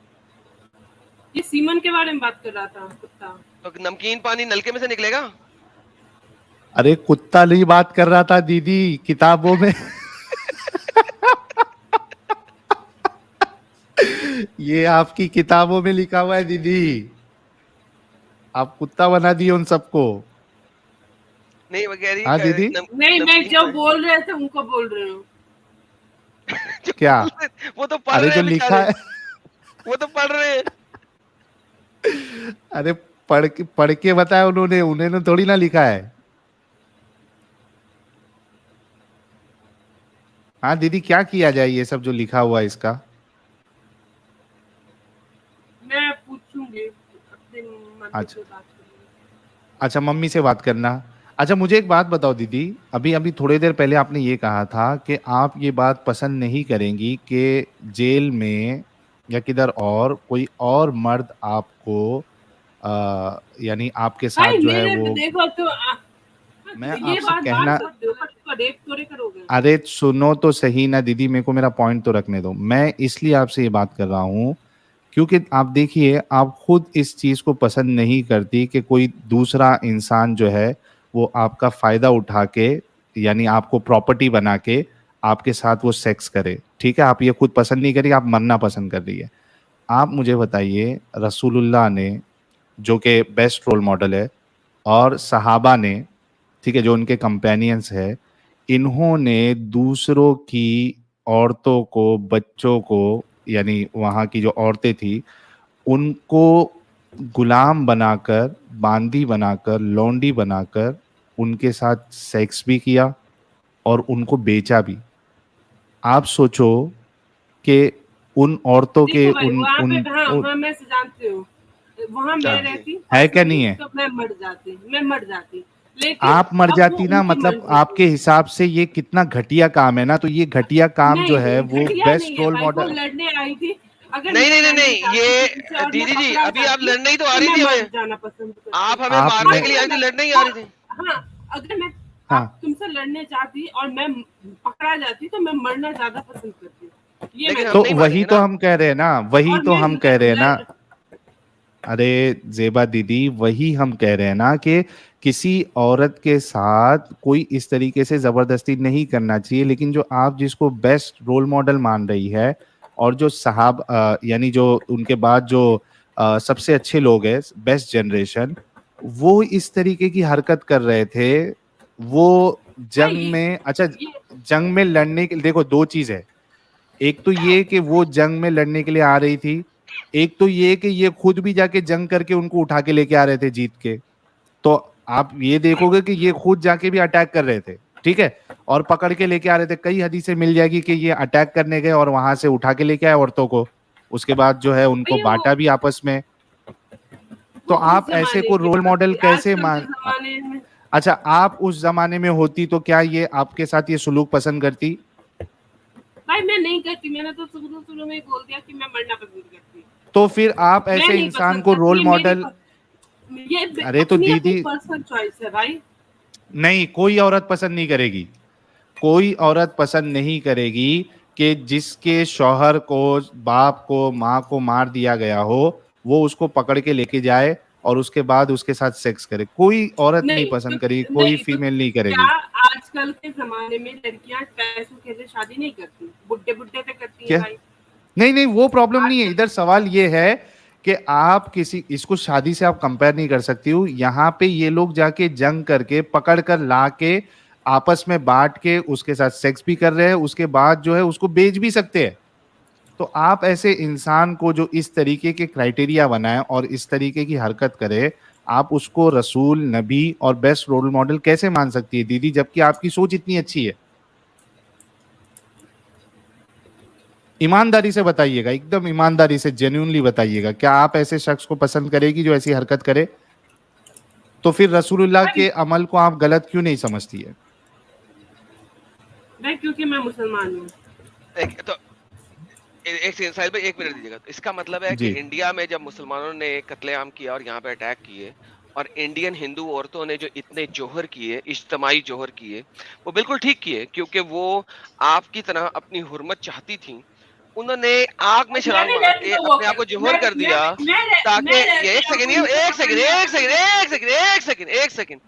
ये सीमन के बारे में बात कर रहा था, कुत्ता। तो नमकीन पानी नलके में से निकलेगा? अरे कुत्ता नहीं बात कर रहा था दीदी, किताबों में ये आपकी किताबों में लिखा हुआ है दीदी, आप कुत्ता बना दिए उन सबको। नहीं वो कह रही हाँ दीदी? नहीं, मैं जो बोल रहे थे उनको बोल रही हूँ। क्या? वो तो पढ़ अरे रहे जो हैं लिखा बेचारे, है, वो तो पढ़ रहे हैं। अरे पढ़ के बताया उन्होंने थोड़ी ना लिखा है। हाँ दीदी, क्या किया जाए ये सब जो लिखा हुआ है इसका? मैं पूछूंगी अपने मम्मी अच्छा। से बात करूंगी। अच्छा मम्मी से बात करना। अच्छा मुझे एक बात बताओ दीदी, अभी अभी थोड़ी देर पहले आपने ये कहा था कि आप ये बात पसंद नहीं करेंगी कि जेल में या किधर और कोई और मर्द आपको यानी आपके साथ भाई जो है मेरे वो, देखो तो मैं ये आपसे बात कहना, करते हो तो रेप थोड़े करोगे। अरे सुनो तो सही ना दीदी, मेरे को मेरा पॉइंट तो रखने दो। मैं इसलिए आपसे ये बात कर रहा हूँ क्योंकि आप देखिए, आप खुद इस चीज को पसंद नहीं करती कि कोई दूसरा इंसान जो है वो आपका फायदा उठा के, यानी आपको प्रॉपर्टी बना के आपके साथ वो सेक्स करे। ठीक है, आप ये खुद पसंद नहीं करी, आप मरना पसंद कर रही है। आप मुझे बताइए, रसूलुल्लाह ने जो कि बेस्ट रोल मॉडल है, और सहाबा ने, ठीक है, जो उनके कंपेनियंस है, इन्होंने दूसरों की औरतों को, बच्चों को, यानी वहाँ की जो औरतें थी उनको गुलाम बनाकर, बांदी बनाकर, लौंडी बनाकर उनके साथ सेक्स भी किया और उनको बेचा भी। आप सोचो कि उन औरतों के देखो भाई उन वहाँ पे, उन, हाँ उन हाँ मैं से जानती हूँ, वहाँ क्या मैं रहती है क्या नहीं personally, है? तो मैं मर जाती लेकिन आप मर अब वो जाती ना, उनकी मतलब मर्जी आपके थी। हिसाब से ये कितना घटिया काम है ना, तो ये घटिया काम जो है नहीं वो घटिया नहीं बेस्ट है रोल भाई, वो मॉडल। लड़ने आई थी। अगर नहीं मैं नहीं नहीं लड़ने नहीं, जाती ये किसी से और मैं दीदी जी पकड़ा अभी आप जाती लड़ने ही तो आ तो रही मैं थी मर हमें, जाना पसंद आप करती। हमें आपने मारने के लिए आई थी, लड़ने ही आ रही थी। हाँ अगर मैं हाँ, आप तुमसे लड़ने जाती और मैं पकड़ा जाती तो मैं मरना ज्यादा पसंद करती, ये लेकिन मैं हम तो नहीं वही मारेंगे तो ना। हम कह रहे हैं ना, वही और तो मैं हम कह रहे हैं ना। लड़- अरे जेबा दीदी, वही हम कह रहे हैं ना कि किसी औरत के साथ कोई इस तरीके से जबरदस्ती नहीं करना चाहिए। लेकिन जो आप जिसको बेस्ट रोल मॉडल मान रही है, और जो साहब यानी जो उनके बाद जो सबसे अच्छे लोग हैं, बेस्ट जनरेशन, वो इस तरीके की हरकत कर रहे थे। वो भाई जंग में, अच्छा, ये जंग में लड़ने के, देखो दो चीज है। एक तो ये कि वो जंग में लड़ने के लिए आ रही थी, एक तो ये कि ये खुद भी जाके जंग करके उनको उठा के लेके आ रहे थे जीत के। तो आप ये देखोगे कि ये खुद जाके भी अटैक कर रहे थे, ठीक है, और पकड़ के लेके आ रहे थे। कई हदीसें मिल जाएगी कि ये अटैक करने गए और वहां से उठा के लेके आए औरतों को, उसके बाद जो है उनको भैया बांटा भी आपस में। तो वो उस आप ऐसे जमाने को की रोल बात मॉडल थी, कैसे आजकल के मान, जमाने में अच्छा आप उस जमाने में होती तो क्या ये आपके साथ ये सुलूक पसंद करती? भाई मैं नहीं करती, मैंने तो शुरू में ही बोल दिया कि मैं मरना पसंद करती, तो फिर आप मैं ऐसे नहीं इंसान पसंद को करती, रोल ये मॉडल, ये अरे तो अपनी अपनी दीदी, पर्सनल चॉइस है भाई। नहीं कोई औरत पसंद नहीं करेगी, कोई औरत पसंद नहीं करेगी कि जिसके शौहर को, बाप को, माँ को मार दिया गया हो, वो उसको पकड़ के लेके जाए और उसके बाद उसके साथ सेक्स करे। कोई औरत नहीं नहीं तो पसंद करेगी, कोई नहीं तो फीमेल नहीं क्या करेगी। आजकल के जमाने में लड़कियां पैसों के लिए शादी नहीं करती, बुड्ढे बुड्ढे पे करती हैं क्या? भाई। नहीं नहीं, वो प्रॉब्लम नहीं है। आजकल इधर सवाल ये है कि आप किसी, इसको शादी से आप कंपेयर नहीं कर सकती हो। यहाँ पे ये लोग जाके जंग करके पकड़ कर ला के आपस में बांट के उसके साथ सेक्स भी कर रहे हैं, उसके बाद जो है उसको बेच भी सकते हैं। तो आप ऐसे इंसान को जो इस तरीके के क्राइटेरिया बनाए और इस तरीके की हरकत करे, आप उसको रसूल, नबी और बेस्ट रोल मॉडल कैसे मान सकती है दीदी, जबकि आपकी सोच इतनी अच्छी है? ईमानदारी से बताइएगा, एकदम ईमानदारी से, जेन्युइनली बताइएगा, क्या आप ऐसे शख्स को पसंद करेगी जो ऐसी हरकत करे? तो फिर रसूलुल्लाह भाई के अमल को आप गलत क्यों नहीं समझती है? भाई क्योंकि मैं मुसलमान हूँ। तो एक सेकंड साहिल भाई, एक मिनट दीजिएगा। तो इसका मतलब है कि जी, इंडिया में जब मुसलमानों ने कत्लेआम किया और यहाँ पे अटैक किए, और इंडियन हिंदू औरतों ने जो इतने जोहर किए, इज्तमाई जोहर किए, वो बिल्कुल ठीक किए, क्योंकि वो आपकी तरह अपनी हुर्मत चाहती थी। उन्होंने आग में छलांग मैंने मार रहती के तो वो अपने आप को जोहर कर मैं दिया, ताकि मैं ये रहती एक सेकंड, अपनी एक सेकंड, मुसलमान एक सेकंड, एक सेकंड, एक सेकंड, एक सेकंड,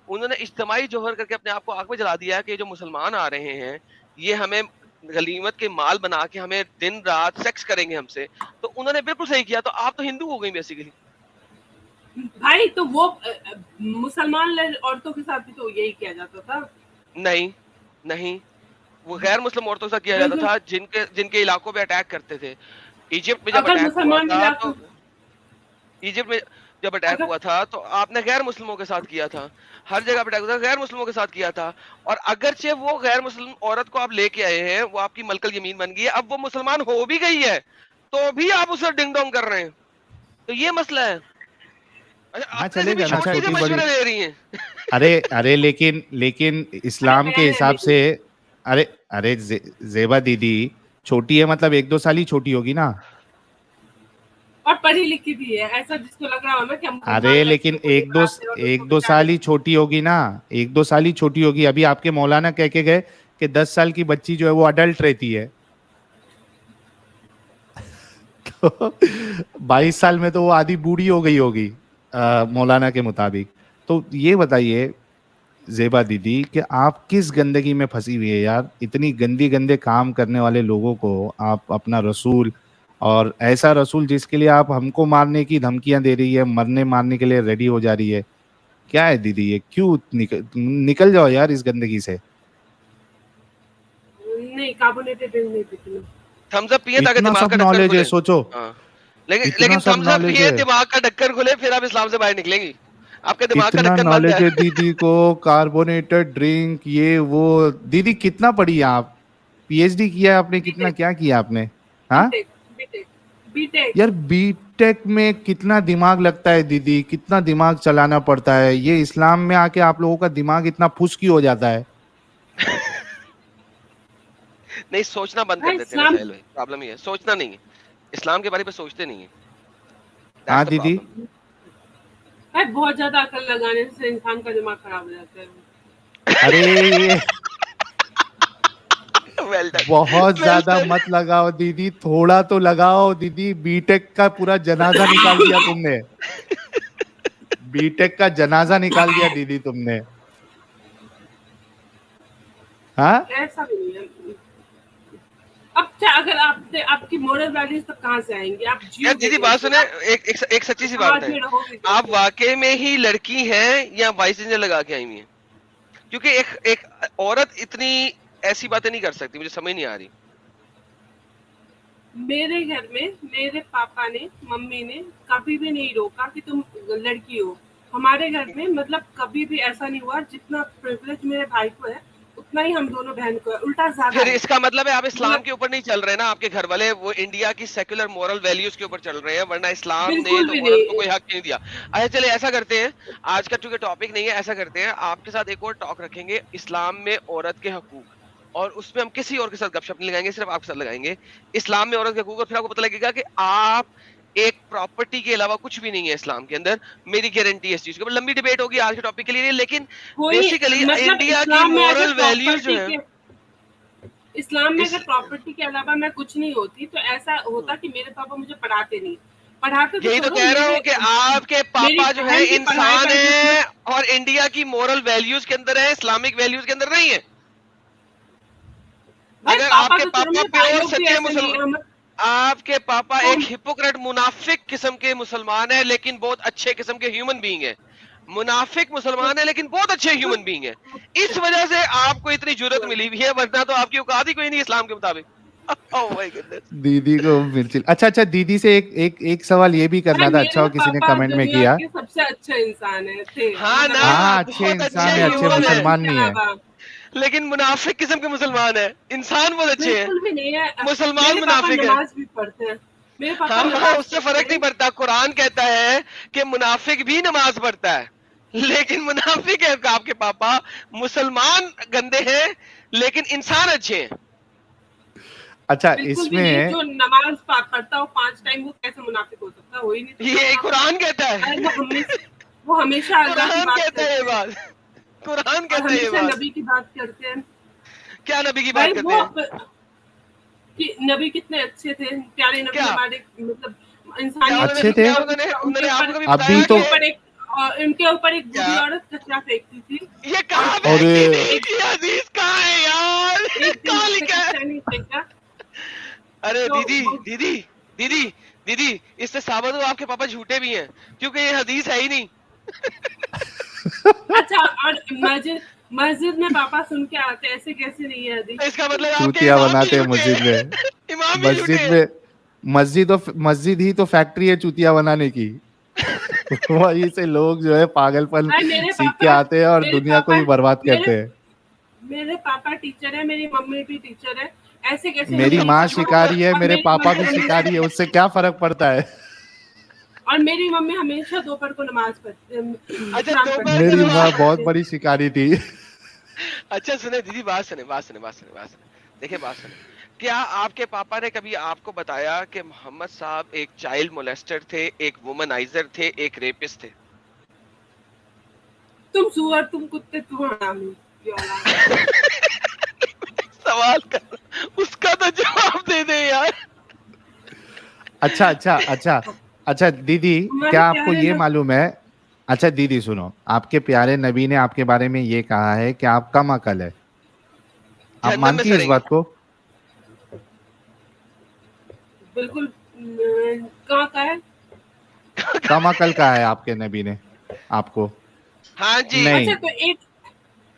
उन्होंने इज्तमाई जोहर करके अपने आप को आग में जला दिया कि जो मुसलमान आ रहे हैं ये हमें गलीमत के माल बना के हमें दिन रात सेक्स करेंगे हमसे। तो उन्होंने बिल्कुल सही किया। तो आप तो हिंदू हो गई बेसिकली। भाई तो वो मुसलमान औरतों के साथ भी तो यही किया जाता था। नहीं नहीं, वो गैर मुस्लिम औरतों के साथ किया जाता था जिनके जिनके इलाकों पे अटैक करते थे। इजिप्ट में जब अगर अटैक हुआ मुसलमान था इलाकों तो इजिप्ट में जब अटैक अगर हुआ था तो आपने गैर मुस्लिमों के साथ किया था। हर जगह पे अटैक हुआ था, गैर मुस्लिमों के साथ किया था। और अगरचे वो गैर मुस्लिम औरत को आप लेके आए हैं, वो आपकी मलकल यमीन बन गई है, अब वो मुसलमान हो भी गई है, तो भी आप उसे डिंग डोंग कर रहे हैं। तो ये मसला है। अच्छा, हाँ अपने से भी चलेगा ना, छोटी से छोटी बड़ी। मशवरे ले रही हैं। अरे अरे लेकिन इस्लाम के हिसाब से, अरे अरे जेबा दीदी छोटी है मतलब 1-2 साल ही छोटी होगी ना। और पढ़ी लिखी भी है, ऐसा जिसको लग रहा हो ना कि हम अरे लेकिन एक दो साल ही छोटी होगी ना, 1-2 साल ही छोटी होगी। अभी आपके मौलाना कह के गए कि 10 साल की बच्ची जो है वो अडल्ट रहती है। तो 22 साल में तो वो आधी बूढ़ी हो गई होगी मौलाना के मुताबिक। तो ये बताइए जेबा दीदी कि आप किस गंदगी में फंसी हुई है यार, इतनी गंदी गंदे काम करने वाले लोगों को आप अपना रसूल, और ऐसा रसूल जिसके लिए आप हमको मारने की धमकियां दे रही है, मरने मारने के लिए रेडी हो जा रही है। क्या है दीदी ये, क्यों निकल जाओ यार इस गंदगी से। नहीं, कार्बोनेटेड ड्रिंक नहीं पीती मैं। थम्स अप पिए ताकि इतना दिमाग सब का ढक्कन नॉलेज है, खुले। सोचो हाँ, लेकिन इतना सब थम्स अप नॉलेज पिए है, दिमाग का ढक्कन खुले, फिर आप इस्लाम से बाहर निकलेंगी। आपके दिमाग का इतना ढक्कन बंद नॉलेज है है। दीदी को, कार्बोनेटेड ड्रिंक ये वो। दीदी कितना पढ़ी है आप, पीएचडी किया है आपने, कितना बीटेक क्या किया आपने? हाँ बीटेक बीटेक बीटेक। यार बीटेक में कितना दिमाग लगता है दीदी, कितना दिमाग चलाना पड़ता है। ये इस्लाम में आके आप लोगों का दिमाग इतना फुसकी हो जाता है। नहीं, सोचना बंद कर भाई देते हैं ना इस्लाम, साहिल भाई, प्रॉब्लम ये है, सोचना नहीं है, इस्लाम के बारे में सोचते नहीं है। हाँ That's the दीदी, problem. भाई बहुत ज्यादा अकल लगाने से इंसान का दिमाग खराब हो जाता है। अरे ये Well done. बहुत Well ज्यादा done. मत लगाओ दीदी, थोड़ा तो लगाओ दीदी। बीटेक का पूरा जनाजा निकाल दिया तुमने, बीटेक का जनाजा निकाल दिया दीदी तुमने। हाँ ऐसा भी नहीं है। अब क्या, अगर आपसे आपकी मोरल वैल्यूज तक कहाँ से आएंगी? आप यार दीदी बात सुने, एक सच्ची सी बात है, आप वाकई में ही लड़की हैं या वाइस इंजन लगा के आई हुई हैं? क्योंकि एक औरत इतनी ऐसी बातें नहीं कर सकती, मुझे समझ नहीं आ रही। मेरे घर में मेरे पापा ने, मम्मी ने कभी भी नहीं रोका कि तुम लड़की हो। हमारे घर में मतलब कभी भी ऐसा नहीं हुआ। जितना प्रिविलेज मेरे भाई को है उतना ही हम दोनों बहन को है, उल्टा ज्यादा फिर है। इसका मतलब है आप इस्लाम के ऊपर नहीं चल रहे ना, आपके घर वाले वो इंडिया की सेक्युलर मॉरल वैल्यूज के ऊपर चल रहे हैं, वरना इस्लाम ने बिल्कुल तो भी औरत को नहीं। कोई हक नहीं दिया। अच्छा चलिए ऐसा करते हैं, आज का चूंकि टॉपिक नहीं है, ऐसा करते हैं आपके साथ एक और टॉक रखेंगे इस्लाम में औरत के हकूक, और उसमें हम किसी और के साथ गपशप नहीं लगाएंगे, सिर्फ आपके साथ लगाएंगे इस्लाम में औरत के हकूक, और फिर आपको पता लगेगा कि आप एक प्रॉपर्टी के अलावा कुछ भी नहीं है इस्लाम के अंदर। मेरी गारंटी है इस चीज के ऊपर। लंबी डिबेट होगी आज के टॉपिक के लिए, लेकिन कोई बेसिकली मतलब इंडिया की इस्लाम में अगर मॉरल वैल्यूज जो प्रॉपर्टी है, के, इस्लाम में इस- अगर प्रॉपर्टी के अलावा मैं कुछ नहीं होती तो ऐसा होता कि मेरे पापा मुझे पढ़ाते नहीं। पढ़ाते यही तो छोड़ो, कह रहा हूँ मेरे- कि आपके मेरी पापा जो है बहन की पढ़ाई इंसान का है और इंडिया की मॉरल वैल्यूज के अंदर है, इस्लामिक वैल्यूज के अंदर नहीं है। भाई अगर पापा आपके तो पापा छोड़ो, भाई प्योर लोग भी सच्चे ऐसे नहीं है। मुसलमान, आपके पापा एक हिपोक्रेट मुनाफिक किस्म के मुसलमान है, लेकिन बहुत अच्छे किस्म के ह्यूमन बीइंग है। मुनाफिक मुसलमान है लेकिन बहुत अच्छे ह्यूमन बीइंग है। इस वजह से आपको इतनी जुर्रत मिली हुई है, वरना तो आपकी औकात ही कोई नहीं इस्लाम के मुताबिक। Oh my goodness. दीदी को मिर्ची। अच्छा दीदी से एक सवाल ये भी करना था, अच्छा हो किसी ने कमेंट में किया। के सबसे अच्छे इंसान है थे। हाँ ना, हाँ अच्छे बहुत इंसान अच्छे है, अच्छे ह्यूमन है, मुसलमान नहीं है। लेकिन मुनाफिक किस्म के मुसलमान है। इंसान बहुत अच्छे हैं, बिल्कुल भी नहीं है। मुसलमान मेरे पापा मुनाफिक है। नमाज भी पढ़ते हैं। मेरे पापा हाँ नमाज उससे फर्क नहीं पड़ता। कुरान कहता है कि मुनाफिक भी नमाज पढ़ता है, लेकिन मुनाफिक है आपके पापा। मुसलमान गंदे हैं लेकिन इंसान अच्छे हैं। अच्छा बिल्कुल भी नहीं। इसमें जो नमाज पढ़ता हो 5 टाइम, वो कैसे मुनाफिक हो सकता है? हो ही नहीं सकता। ये कुरान कहता है, वो हमेशा अल्लाह की कुरान बात कहता है ये करते हैं बात, कुरान और कहता है ये हमेशा बात। नबी की बात करते हैं। क्या नबी की भाई बात वो करते हैं? कि नबी कितने अच्छे थे, प्यारे नबी क्या? हमारे मतलब क्या इंसानियत अच्छे थे? उन्होंने आपको भी अभी बताया तो- उनके ऊपर एक बूढ़ी क्या? औरत कचरा फेंकती थी। ये कहाँ और फेंकी थी? ये हदीस कहाँ है यार? एक दिन कहाँ उसने लिखा है? कचरा नहीं फेंका। अरे तो दीदी वो- दीदी दीदी दीदी, इससे साबित हो आपके पापा झूठे भी हैं, क्योंकि ये हदीस है ही नहीं। अच्छा, और मस्जिद में पापा सुन के आते, ऐसे कैसे नहीं है हदीस? इसका मतलब आपके चूतिया इमाम भी बनाते हैं झूठे मस्जिद हैं। में। इमाम भी झूठे हैं। मस्जिद ही तो फैक्ट्री है चूतिया बनाने की। वहीं से लोग जो है पागलपन भाई मेरे सीख के पापा- आते हैं और मेरे दुनिया को ही पापा- बर्बाद मेरे- करते हैं। मेरे पापा टीचर है, मेरी मम्मी भी टीचर है। ऐसे कैसे मेरी नहीं माँ टीचर हो? शिकारी है, और मेरे मेरी पापा मम्मी भी हमेशा- शिकारी है, उससे क्या फर्क पड़ता है? और मेरी मम्मी हमेशा दोपहर को नमाज पढ़ती अच्छा, कुरान दोपहर पढ़ती मेरी है। माँ बहुत बड़ी शिकारी थी। अच्छा सुने दीदी, बात सुने। देखिए बात सुने, क्या आपके पापा ने कभी आपको बताया कि मोहम्मद साहब एक चाइल्ड मोलेस्टर थे, एक वुमनाइजर थे, एक रेपिस्ट थे? तुम सुअर, तुम कुत्ते, तुम हरामी की औलाद। सवाल कर, उसका तो जवाब दे दे यार। अच्छा दीदी, हमारे क्या आपको प्यारे ये नबी- मालूम है? अच्छा दीदी सुनो, आपके प्यारे नबी ने आपके बारे में ये कहा है कि आप कम अकल है। आप जहन्नम में मानती है इस सड़ेंगे। बात को? बिल्कुल। कहाँ का है? कम अकल का है आपके नबी ने आपको? हाँ जी। नहीं। अच्छा तो एक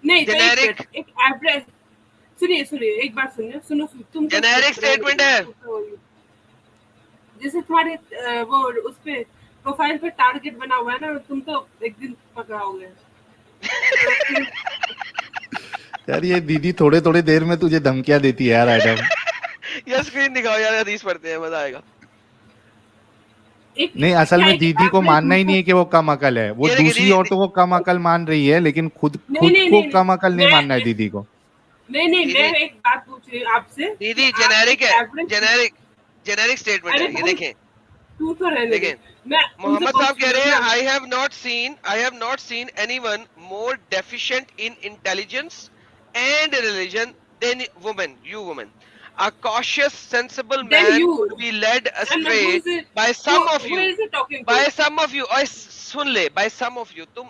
नहीं तो एक जेनेरिक मिनट, एक एवरेज सुनिए एक बात सुनिए, सुनो तुम तो जेनेरिक स्टेटमेंट है। जैसे तुम्हारे वो उस पे प्रोफाइल पे टारगेट बना हुआ है ना, तुम तो एक दिन पकड़ाओगे। यार ये दीदी थोड़े थोड़े देर में तुझे धमकियां देती है यार एडम। यार स्क्रीन दिखाओ यार, हदीस पढ़ते हैं, मजा आएगा। एक नहीं, असल क्या में एक दीदी को average मानना ही नहीं है मतलब- कि वो कम अकल है, वो ये देखिए दूसरी दीदी, औरतों को कम अकल मान रही है, लेकिन खुद नहीं नहीं को नहीं कम अकल नहीं मानना है मैं दीदी को। नहीं मैं दीदी एक बात पूछ रही हूँ आपसे दीदी कि आप जेनेरिक एक है, एवरेज जेनेरिक स्टेटमेंट अरे है ये। भाई देखें तू तो रहने दे। देखें, मैं उनसे मोहम्मद साहब पूछ कह रही रहे हूँ हैं, ना, I have not seen anyone more deficient in intelligence and religion than women, you women. A cautious, sensible then man you could be led and astray who is it by some of who you, is it talking to? by some of you, और सुन ले, by some of you,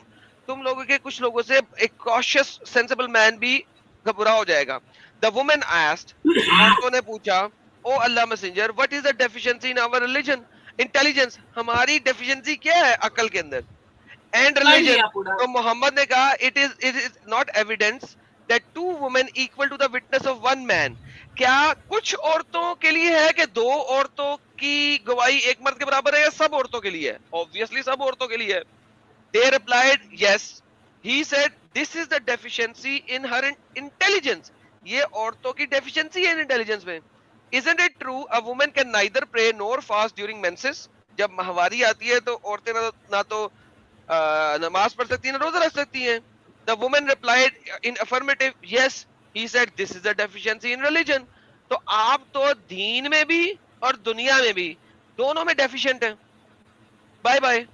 तुम लोगों के कुछ लोगों से एक cautious, sensible man भी घबरा हो जाएगा। The woman asked, औरतों ने पूछा, ओ अल्लाह messenger, what is the deficiency in our religion? Intelligence, हमारी deficiency क्या है अकल के अंदर? And पढ़ religion, लिया पूरा। तो मोहम्मद ने कहा, it is not evidence that two women equal to the witness of one man. क्या कुछ औरतों के लिए है कि दो औरतों की गवाही एक मर्द के बराबर है, या सब औरतों के लिए है? Obviously सब औरतों के लिए है। They replied, yes. He said, this is the deficiency in her intelligence. ये औरतों की deficiency है intelligence में। Isn't it true? A woman can neither pray nor fast during menses. जब माहवारी आती है तो औरतें ना तो नमाज पढ़ सकती है ना रोजा रख सकती हैं। The woman replied in affirmative, yes. He said, this is a deficiency in religion. तो आप तो दीन में भी और दुनिया में भी दोनों में डेफिशिएंट हैं। Bye bye.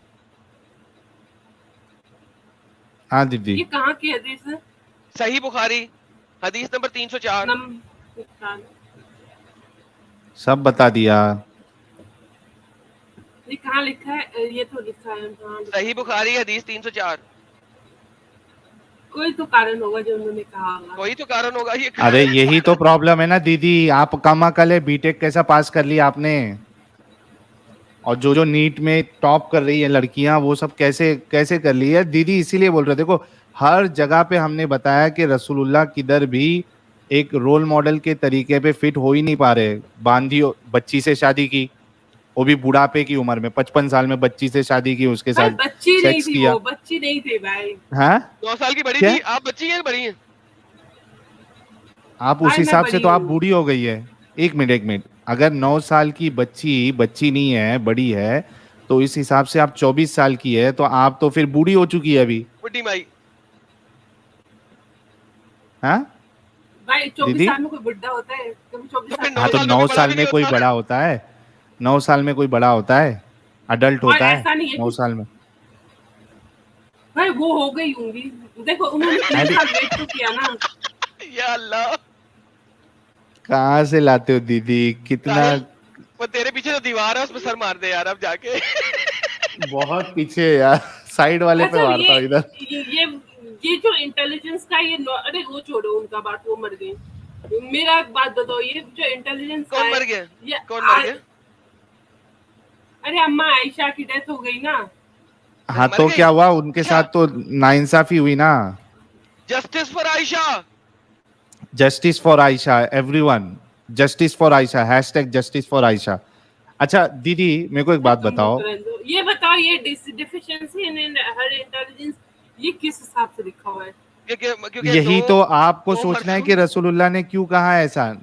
हाँ दीदी, ये कहाँ की हदीस है? सही बुखारी हदीस नंबर 304। सब बता दिया। ये कहाँ लिखा है? ये तो लिखा है कहाँ लिखा सही है? बुखारी हदीस 304। कोई तो कारण होगा जो उन्होंने कहा होगा। कोई तो कारण होगा ये। अरे यही तो प्रॉब्लम है ना दीदी, आप कम अकल है, बीटेक कैसा पास कर लिया आपने? और जो जो नीट में टॉप कर रही है लड़कियां, वो सब कैसे कैसे कर ली है दीदी? इसीलिए बोल रहे, देखो हर जगह पे हमने बताया कि रसूलुल्लाह किधर भी एक रोल मॉडल के तरीके पे फिट हो ही नहीं पा रहे। बांधी बच्ची से शादी की, वो भी बुढ़ापे की उम्र में, 55 साल में बच्ची से शादी की, उसके भाई साथ बच्ची नहीं सेक्स थी, किया। वो बच्ची नहीं थी भाई। हाँ 9 साल की बड़ी क्या? थी। आप बच्ची हैं बड़ी हैं? आप उस भाई मैं हिसाब से बड़ी तो आप हूँ। बूढ़ी हो गई है। एक मिनट, अगर 9 साल की बच्ची नहीं है, बड़ी है, तो इस हिसाब से आप 24 साल की है, तो आप तो फिर बूढ़ी हो चुकी है अभी। बुड्ढी माई। हाँ भाई 24 दीदी? साल में कोई बुढ़ा होता है? कभी 24 तो साल फिर में हाँ 9 तो साल में 9 कोई बड़ा साल भी में नहीं कोई होता। बड़ा होता है? 9 साल में कोई बड़ा होता है? अडल्ट और होता है ऐसा नहीं है 9 कि साल में? भाई वो हो गई होंगी। देखो उन्होंने 3 अरे साल वेट तो किया ना। या अल्लाह, कहाँ से लाते हो दीदी? कितना साहिल, वो तेरे पीछे तो दीवार है, उसमें सर मार दे यार अब जाके। बहुत पीछे है यार, साइड वाले पे अच्छा मारता हूँ इधर। ये जो इंटेलिजेंस का ये अरे वो छोड़ो उनका बात, वो मर गई। मेरा एक बात बताओ, ये जो इंटेलिजेंस कौन मर गया? कौन मर गया? अरे अम्मा आयशा की डेथ हो गई ना। हाँ मर तो गई? क्या हुआ उनके अच्छा। साथ? तो नाइंसाफी हुई ना। Justice for Ayesha. Justice for Ayesha, everyone, justice for Ayesha, hashtag justice for Ayesha. अच्छा दीदी मेरे को एक बात बताओ, ये बताओ, ये डिफिशिएंसी इन हर इंटेलिजेंस ये किस हिसाब से लिखा हुआ है? क्योंकि यही दो- तो आपको दो सोचना है मर्दों- कि रसूलुल्लाह ने क्यों कहा ऐसा।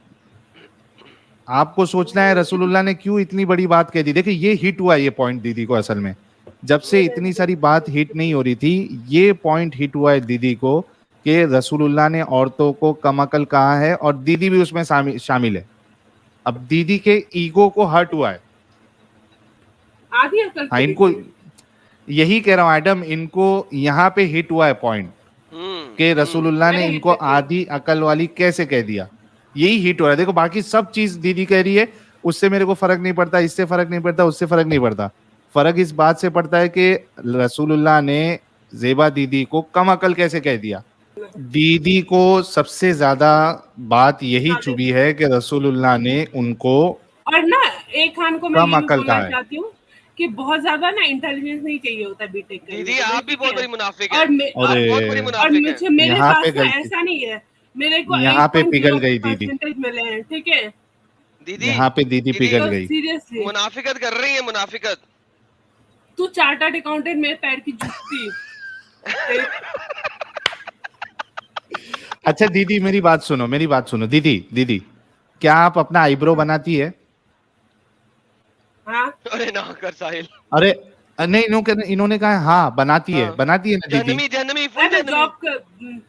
आपको सोचना है रसूलुल्लाह ने क्यों इतनी बड़ी बात कह दी। देखिए ये हिट हुआ ये पॉइंट दीदी को, असल में जब से इतनी सारी बात हिट नहीं हो रही थी, ये पॉइंट हिट हुआ है दीदी को कि रसूलुल्लाह ने औरतों को कम अकल कहा है और दीदी भी उसमें शामिल है। अब दीदी के ईगो को हर्ट हुआ है। आधी अकल हाँ, तो इनको देखिए। यही कह रहा हूँ एडम, इनको यहाँ पे हिट हुआ है पॉइंट कि रसूलुल्लाह ने मैंने इनको hit किया। आधी अकल वाली कैसे कह दिया, यही हिट हो रहा है। देखो बाकी सब चीज दीदी कह रही है उससे मेरे को फर्क नहीं पड़ता, इससे फर्क नहीं पड़ता, उससे फर्क नहीं पड़ता। फर्क इस बात से पड़ता है कि रसूलुल्लाह ने ज़ेबा दीदी को कम अकल कैसे कह दिया। दीदी को सबसे ज्यादा बात यही चुभी है कि रसूलुल्लाह ने उनको और ना एक खान को मैं कम ये भी अकल बोलना कहा है। चाहती हूँ कि बहुत ज्यादा ना इंटेलिजेंस नहीं चाहिए होता बीटेक करने दीदी के लिए, आप भी ठीक बहुत है? बड़ी मुनाफिक और है, मैं- आप अरे, बहुत बड़ी और मुनाफिक है। मुझे मेरे यहाँ पास पे ना गलती- ऐसा नहीं है, मेरे को यहाँ पे पिघल गई दीदी। परसेंटेज मिले हैं, ठीक है? दीदी यहाँ पे दीदी पिघल तो गई। सीरियसली मुनाफिकत कर रही है, मुनाफिकत। तू चार्टर्ड अकाउंटेंट मेरे पैर की जूती। अच्छा दीदी मेरी बात सुनो, मेरी बात सुनो दीदी। दीदी क्या आप अपना आईब्रो बनाती है? हाँ अरे ना कर साहिल। अरे नहीं, इन्होंने कहा हाँ बनाती है, हाँ। बनाती है ना दीदी। जहनमी जहनमी फुल मैं जहनमी।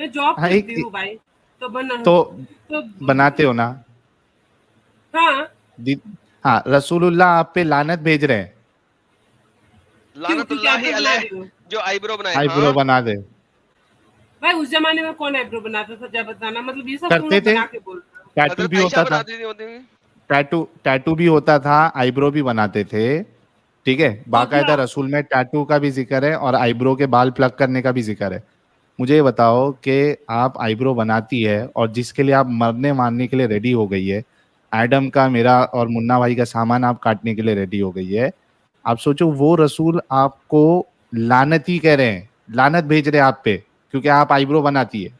जॉब हाँ, करती हूँ भाई, तो बना तो बनाते हो ना हाँ हाँ, रसूलुल्लाह आप पे लानत भेज रहे हैं, लानतुल्लाहि क्या अलैह, बना रही हो? जो आईब्रो बनाए। आईब्रो हाँ। बना दे। भाई उस जमाने में कौन आईब्रो बनाता था, जब बताना, मतलब ये सब करते तुम लोग थे। बना के बोल रहे हो। टैटू हजरत भी आयशा होता था, बनाती थी होती थी। टैटू भी होता था, आईब्रो भी बनाते थे, ठीक है। बाकायदा क्या? रसूल में टैटू का भी जिक्र है और आईब्रो के बाल प्लग करने का भी जिक्र है। मुझे ये बताओ कि आप आईब्रो बनाती है और जिसके लिए आप मरने मारने के लिए रेडी हो गई है, एडम का, मेरा और मुन्ना भाई का सामान आप काटने के लिए रेडी हो गई है, आप सोचो वो रसूल आपको लानती कह रहे हैं, लानत भेज रहे हैं आप पे क्योंकि आप आईब्रो बनाती है।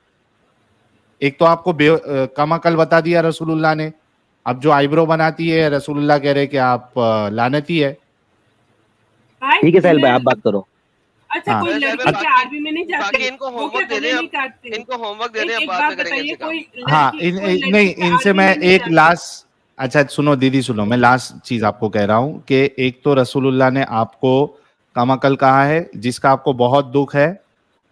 एक तो आपको कम अकल बता दिया रसूलुल्लाह ने, अब जो आईब्रो बनाती है रसूलुल्लाह कह रहे हैं कि आप लानती है। भाई ठीक है साहिल भाई, मैं- आप बात करो। अच्छा हाँ। कोई वैसे लड़की बाकी- क्या आर्मी में नहीं जाती? बाकी इनको वो होमवर्क क्या दे गले दें, नहीं काटती? इनको होमवर्क दे दें, एक अब बाद बात में करेंगे बताइए, इनसे काम। कोई हाँ लड़की- कोई लड़की नहीं, क्या इनसे आर्मी मैं में नहीं एक जाती? लास्ट, अच्छा सुनो दीदी सुनो, मैं लास्ट चीज आपको कह रहा हूं कि एक तो रसूलुल्लाह ने आपको कम अकल कहा है जिसका आपको बहुत दुख है।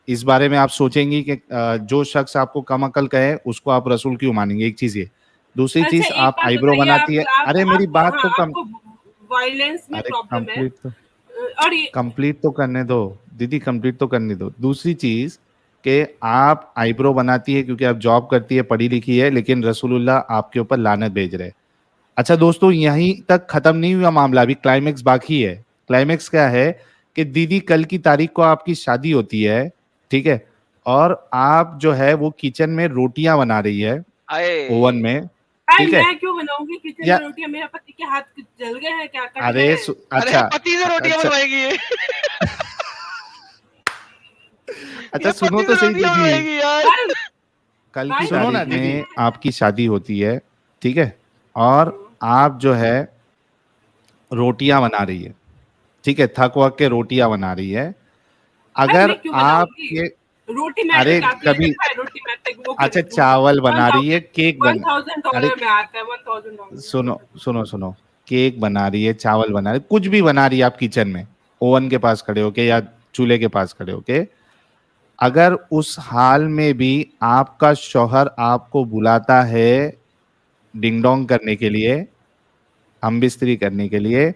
इस बारे में आप सोचेंगी कि जो शख्स आपको कम अकल कहे उसको आप रसूल क्यों मानेंगे, एक चीज ये। दूसरी अच्छा चीज एक आप बात आईब्रो बताइए, बनाती है, अरे मेरी बात तो कम, आपको वायलेंस में अरे प्रॉब्लम है कंप्लीट तो और ये कंप्लीट तो करने दो दीदी, कंप्लीट तो करने दो। दूसरी चीज कि आप आईब्रो बनाती है क्योंकि आप जॉब करती है, पढ़ी लिखी है, लेकिन रसूलुल्लाह आपके ऊपर लानत भेज रहे हैं। अच्छा दोस्तों यहीं तक खत्म नहीं हुआ मामला, अभी क्लाइमेक्स बाकी है। क्लाइमेक्स क्या है कि दीदी कल की तारीख को आपकी शादी होती है, ठीक है, और आप जो है वो किचन में रोटियां बना रही है आए ओवन में, भाई ठीक है। मैं क्यों बनाऊंगी किचन या- में रोटियां? मेरे पति के हाथ जल गए हैं क्या, कट गए अरे हैं? अरे अच्छा पति से रोटियां अच्छा, बनवाएगी ये। अच्छा ये सुनो पति तो से सही रोटियां दीदी, बनवाएगी यार। भाई, कल भाई, की सुनो ना तारीख दीदी। में आपकी शादी होती है, ठीक है, और आप जो है रोटियां बना रही है, ठीक है, थक वक के रोटियां बना रही है। अगर मैं क्यों आप बनाऊंगी? ये रोटी अरे मैट्रिक आती है, कभी देखा है रोटी मैट्रिक? वो अच्छा चावल बना रही है, केक बन, 1000 अरे डॉलर में आता है, $1000। सुनो सुनो सुनो, केक बना रही है, चावल बना रही है, कुछ भी बना रही है आप किचन में ओवन के पास खड़े होके या चूल्हे के पास खड़े होके, अगर उस हाल में भी आपका शौहर आपको बुलाता है डिंग डोंग करने के लिए, हम बिस्तरी करने के लिए,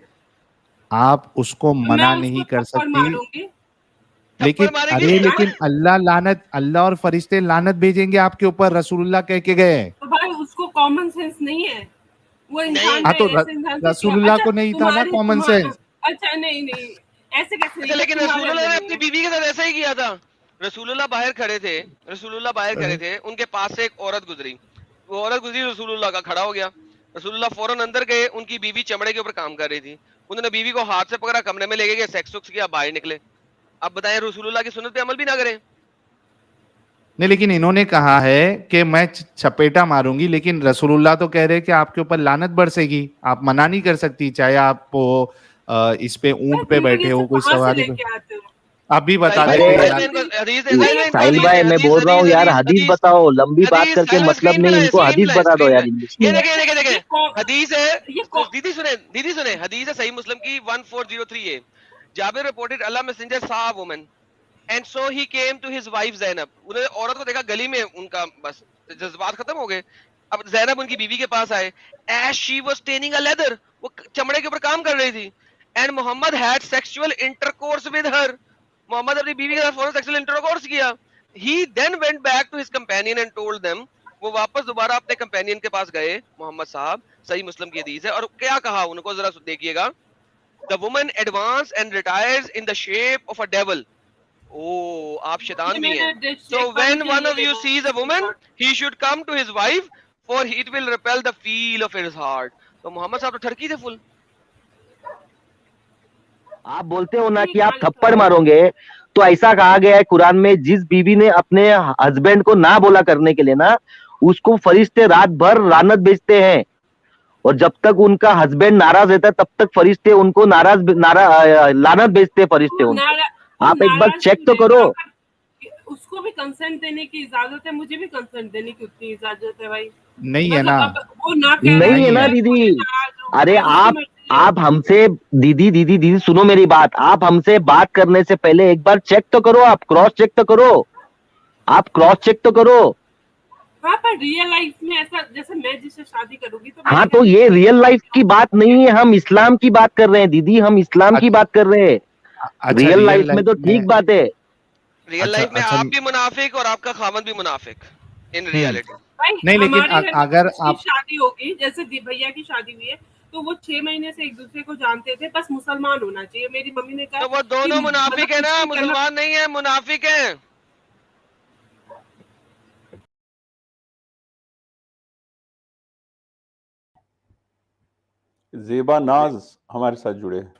आप उसको मना नहीं कर सकती। मारूंगी। लेकिन थप्पड़ मारेंगे? अरे लेकिन अल्लाह और फरिश्ते लानत भेजेंगे आपके ऊपर, रसूलुल्लाह कह के गए। तो भाई उसको कॉमन सेंस नहीं है, वो इंसान हाँ है, तो ऐसे इंसान से रसूलुल्लाह क्या- को नहीं था ना कॉमन सेंस। अच्छा नहीं नहीं ऐसे कैसे अच्छा लेकिन तुम्हारे रसूलुल्लाह ने अंदर अपनी नहीं है। बीवी के साथ ऐसा ही किया था। रसूलुल्लाह बाहर खड़े थे, रसूलुल्लाह बाहर खड़े थे, उनके पास से एक औरत गुजरी, वो औरत गुजरी, रसूलुल्लाह का खड़ा हो गया। रसूलुल्लाह फौरन अंदर गए, उनकी बीवी चमड़े के ऊपर काम कर रही थी, उन्होंने बीवी को हाथ से पकड़ा, कमरे में लेके गए, सेक्स वक्स किया, बाहर निकले। अब बताएं रसूलुल्लाह की सुन्नत पे अमल भी ना करें? नहीं लेकिन इन्होंने कहा है कि मैं चपेटा मारूंगी, लेकिन रसूलुल्लाह तो कह रहे हैं कि आपके ऊपर लानत बरसेगी, आप मना नहीं कर सकती, चाहे आप इस पे ऊंट पे तुम लोग बैठे ये हो, सब कोई कहाँ से सवारी पे। लेके आते हो? अभी बता साहिल देते भाई, हैं साहिल यार। भाई, हदीस है, साहिल भाई, साहिल भाई मैं बोल रहा हूँ यार, हदीस बताओ, लंबी बात करके मतलब नहीं, इनको हदीस बता दो यार इंग्लिश ये में। देखे देखे देखे ये कौन- हदीस है, ये कौन- दीदी सुने, हदीस है सही मुस्लिम की 1403 है। Jabir reported Allah messenger saw a woman and so he came to his wife Zainab। उन्होंने औरत को देखा गली में, उनका बस जज्बात खत्म हो गए। अब जैनब उनकी बीवी के पास आए, as she was staining a leather, वो चमड़े के ऊपर काम कर रही थी, and Mohammad had sexual intercourse with her, Mohammad अपनी बीवी के साथ फौरन सेक्सुअल इंटरकोर्स किया। he then went back to his companion and told them, वो वापस दोबारा अपने कंपेनियन के पास गए मोहम्मद साहब, सही मुस्लिम की हदीस है, और क्या कहा उनको जरा देखिएगा। the woman advanced and retires in the shape of a devil। ओ आप शैतान भी हैं। So when one of you sees a woman, he should come to his wife, for it will repel the feel of his heart। तो मोहम्मद साहब तो ठरकी थे full. आप बोलते हो ना कि आप थप्पड़ मारोगे, तो ऐसा कहा गया है कुरान में, जिस बीवी ने अपने हस्बैंड को ना बोला करने के लिए ना, उसको फरिश्ते रात भर लानत भेजते हैं, और जब तक उनका हस्बैंड नाराज रहता है तब तक फरिश्ते उनको लानत भेजते हैं फरिश्ते उनको। आप एक बार चेक तो करो। उसको भी कंसेंट देने की इजाजत है, मुझे भी कंसेंट देने की उतनी इजाजत है भाई। नहीं है ना, वो ना कह रहा नहीं है ना कि दीदी। नाराज हूं, अरे उसकी आप मर्जी है। आप हमसे दीदी सुनो मेरी बात, आप हमसे बात करने से पहले एक बार चेक तो करो, आप क्रॉस चेक तो करो, आप क्रॉस चेक तो करो। हाँ, पर रियल लाइफ में ऐसा, जैसे मैं जिससे शादी करूंगी तो हाँ, तो ये रियल लाइफ की बात नहीं है, हम इस्लाम की बात कर रहे हैं दीदी, हम इस्लाम की बात कर रहे हैं। अच्छा रियल लाइफ में तो ठीक बात है। रियल अच्छा, लाइफ में अच्छा, आप भी मुनाफिक और आपका खामन भी मुनाफिक इन रियलिटी। भाई नहीं, लेकिन हमारे घर में अगर किसी की आप शादी होगी, जैसे भैया की शादी हुई है, तो वो 6 महीने से एक दूसरे को जानते थे, बस मुसलमान होना चाहिए। मेरी मम्मी ने कहा तो वो दोनों कि मुनाफिक है मतलब ना, कुछ भी करना- मुसलमान नहीं है, मुनाफिक है। ज़ेबा नाज हमारे साथ जुड़े हैं।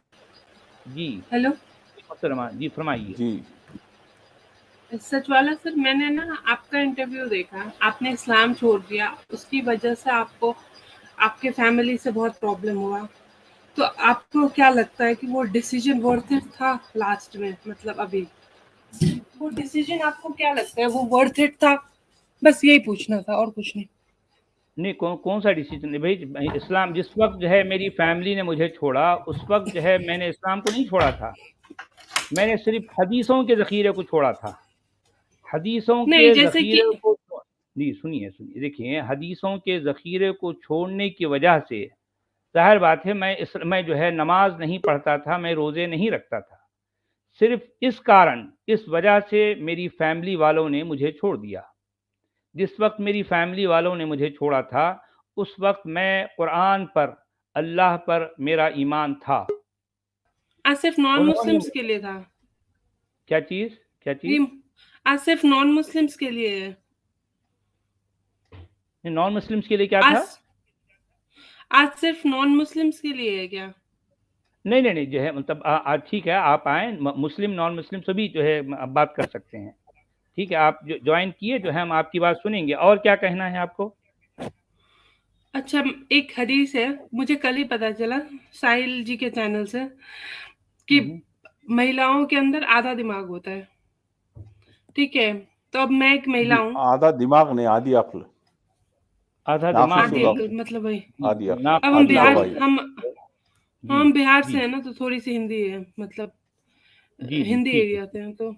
जी हेलो मोहतरमा जी, फरमाइए। जी सच वाला सर, मैंने ना आपका इंटरव्यू देखा, आपने इस्लाम छोड़ दिया, उसकी वजह से आपको आपके फैमिली से बहुत प्रॉब्लम हुआ, तो आपको क्या लगता है कि वो डिसीजन वर्थ इट था लास्ट में? मतलब अभी वो डिसीजन आपको क्या लगता है, वो वर्थ इट था? बस यही पूछना था, और कुछ नहीं। नहीं, कौन सा डिसीजन है भाई? इस्लाम जिस वक्त जो है मेरी फैमिली ने मुझे छोड़ा, उस वक्त जो है मैंने इस्लाम को नहीं छोड़ा था, मैंने सिर्फ हदीसों के ज़ख़ीरे को छोड़ा था। हदीसों नहीं, के जैसे कि ज़ख़ीरे को जी सुनिए, देखिए, हदीसों के ज़ख़ीरे को छोड़ने की वजह से ज़ाहिर बात है मैं जो है नमाज नहीं पढ़ता था, मैं रोज़े नहीं रखता था। सिर्फ इस कारण, इस वजह से मेरी फैमिली वालों ने मुझे छोड़ दिया। जिस वक्त मेरी फैमिली वालों ने मुझे छोड़ा था, उस वक्त मैं कुरान पर, अल्लाह पर मेरा ईमान था। आज सिर्फ नॉन उन्होंने मुस्लिम्स के लिए था? क्या चीज़? नहीं, आज सिर्फ नॉन मुस्लिम्स के लिए है। नॉन मुस्लिम्स के लिए क्या था? आज सिर्फ नॉन मुस्लिम्स के लिए है क्या? नहीं, जो है मतलब ठीक है, आप आए, मुस्लिम नॉन मुस्लिम सभी जो है अब बात कर सकते हैं। ठीक है, आप जो ज्वाइन किए, जो है हम आपकी बात सुनेंगे। और क्या कहना है आपको? अच्छा, एक हदीस है, मुझे कल ही पता चला साहिल जी के चैनल से, कि महिलाओं के अंदर आधा दिमाग होता है। ठीक है, तो अब मैं एक महिला हूँ। आधा दिमाग नहीं, आधी अक्ल। आधा नाक दिमाग से आधी सुनो। अक्ल मतलब वही। आधी अक्ल। नाक अब हम आधी बिहार दवाई। हम बिहार जी, से है ना, तो थोड़ी सी हिंदी है, मतलब जी, हिंदी ठीक है। एरिया से हैं, तो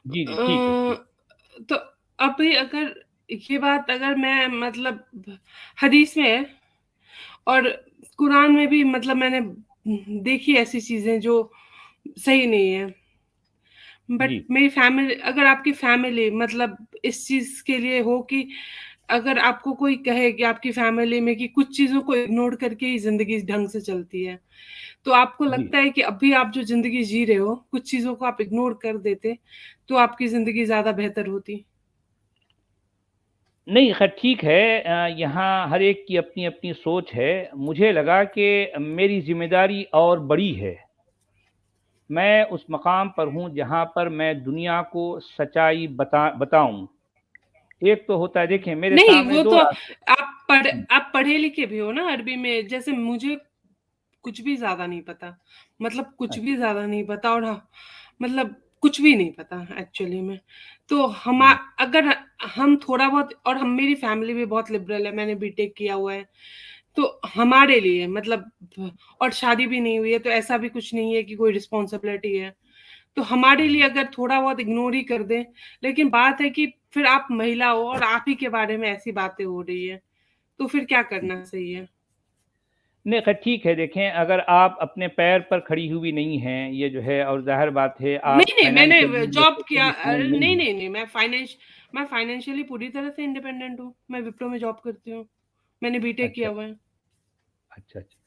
जी, ठीक है। तो अभी अगर ये बात, अगर मैं मतलब हदीस में है और कुरान में भी, मतलब मैंने देखी ऐसी चीजें जो सही नहीं है, बट जी। मेरी फैमिली, अगर आपकी फैमिली मतलब इस चीज के लिए हो कि अगर आपको कोई कहे कि आपकी फैमिली में कि कुछ चीजों को इग्नोर करके ही जिंदगी ढंग से चलती है, तो आपको लगता है कि अभी आप जो जिंदगी जी रहे हो, कुछ चीजों को आप इग्नोर कर देते तो आपकी जिंदगी ज्यादा बेहतर होती? नहीं, खैर ठीक है, यहाँ हर एक की अपनी अपनी सोच है। मुझे लगा कि मेरी जिम्मेदारी और बड़ी है। मैं उस मकाम पर हूँ जहाँ पर मैं दुनिया को सच्चाई बताऊं। एक तो होता है, देखें मेरे नहीं, सामने वो दो तो रास्ते। आप पढ़े लिखे भी हो ना अरबी में, जैसे मुझे कुछ भी ज्यादा नहीं पता, मतलब कुछ भी ज्यादा नहीं पता, और हाँ, मतलब कुछ भी नहीं पता एक्चुअली में। तो अगर हम थोड़ा बहुत, और हम मेरी फैमिली भी बहुत लिबरल है, मैंने बीटेक किया हुआ है, तो हमारे लिए मतलब, और शादी भी नहीं हुई है, तो ऐसा भी कुछ नहीं है कि कोई रिस्पॉन्सिबिलिटी है, तो हमारे लिए अगर थोड़ा बहुत इग्नोर ही कर दें। लेकिन बात है कि फिर आप महिला हो और आप ही के बारे में ऐसी बातें हो रही है, तो फिर क्या करना सही है? नहीं खैर ठीक है, देखें अगर आप अपने पैर पर खड़ी हुई नहीं हैं, ये जो है, और जाहिर बात है आप नहीं मैंने फाइनेंशियली या जॉब किया, सोशली साउंड नहीं नहीं हैं। नहीं नहीं, मैं फाइनेंशियली पूरी तरह से इंडिपेंडेंट हूँ। मैं विप्रो में जॉब करती हूँ, मैंने बीटेक अच्छा किया हुआ है। अच्छा अच्छा।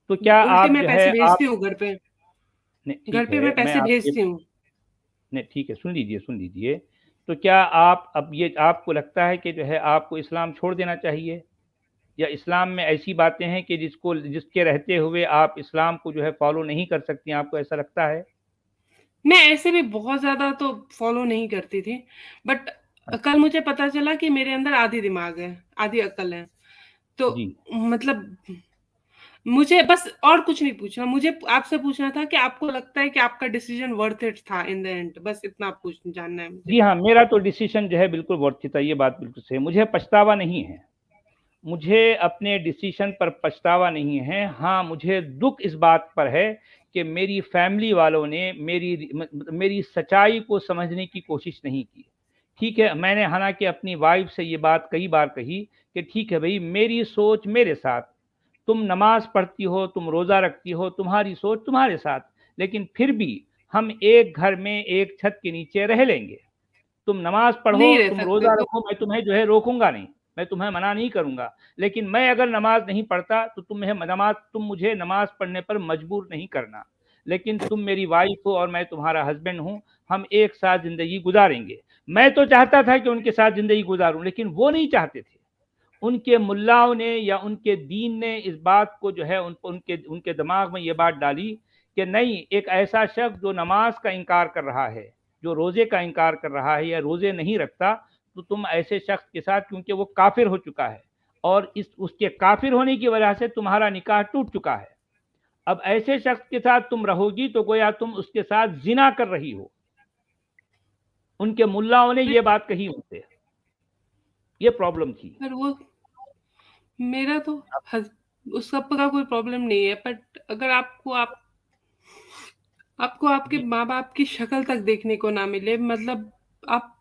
तो क्या उल्टे आप मैं जो है पैसे आप भेजती हूँ घर पे, नहीं घर ठीक पे मैं है, मैं पैसे आप ये भेजती हूँ। नहीं ठीक है, सुन लीजिए। तो क्या आप अब ये आपको लगता है कि जो है आपको इस्लाम छोड़ देना चाहिए, या इस्लाम में ऐसी बातें हैं कि जिसके रहते हुए आप इस्लाम को जो है फॉलो नहीं कर सकती, आपको ऐसा लगता है? मैं ऐसे भी बहुत ज्यादा तो फॉलो नहीं करती थी, बट कल मुझे पता चला कि मेरे अंदर आधी दिमाग है, आधी अकल है। तो जी मतलब मुझे बस और कुछ नहीं पूछना, मुझे आपसे पूछना था कि आपको लगता है कि आपका डिसीजन वर्थ इट था इन द एंड, बस इतना पूछ जानना है मुझे। जी हाँ, मेरा तो डिसीजन जो है बिल्कुल वर्थ था, ये बात बिल्कुल सही है। मुझे पछतावा नहीं है, मुझे अपने डिसीजन पर पछतावा नहीं है। हाँ, मुझे दुख इस बात पर है कि मेरी फैमिली वालों ने मेरी सच्चाई को समझने की कोशिश नहीं की। ठीक है, मैंने हालांकि अपनी वाइफ से ये बात कई बार कही कि ठीक है भाई, मेरी सोच मेरे साथ, तुम नमाज पढ़ती हो, तुम रोज़ा रखती हो, तुम्हारी सोच तुम्हारे साथ, लेकिन फिर भी हम एक घर में एक छत के नीचे रह लेंगे। तुम नमाज नहीं पढ़ो, रह तुम सकते रोज़ा तो। रखो, मैं तुम्हें जो है रोकूंगा नहीं, मैं तुम्हें मना नहीं करूंगा। लेकिन मैं अगर नमाज नहीं पढ़ता तो तुम मुझे नमाज पढ़ने पर मजबूर नहीं करना। लेकिन तुम मेरी वाइफ हो और मैं तुम्हारा हस्बैंड हूं, हम एक साथ जिंदगी गुजारेंगे। मैं तो चाहता था कि उनके साथ जिंदगी गुजारूं, लेकिन वो नहीं चाहते थे। उनके मुल्लाओं ने या उनके दीन ने इस बात को जो है उनके दिमाग में ये बात डाली कि नहीं, एक ऐसा शख्स जो नमाज का इनकार कर रहा है, जो रोजे का इनकार कर रहा है या रोजे नहीं रखता, तो तुम ऐसे शख्स के साथ, क्योंकि वो काफिर हो चुका है और इस उसके काफिर होने की वजह से तुम्हारा निकाह टूट चुका है, अब ऐसे शख्स के साथ तुम रहोगी तो गोया तुम उसके साथ जिना कर रही हो। उनके मुल्लाओं ने ये बात कही उनसे, ये प्रॉब्लम थी। पर वो मेरा तो उस सब का कोई प्रॉब्लम नहीं है, बट अगर आपको आपके जी माँ बाप की शक्ल तक देखने को ना मिले, मतलब आप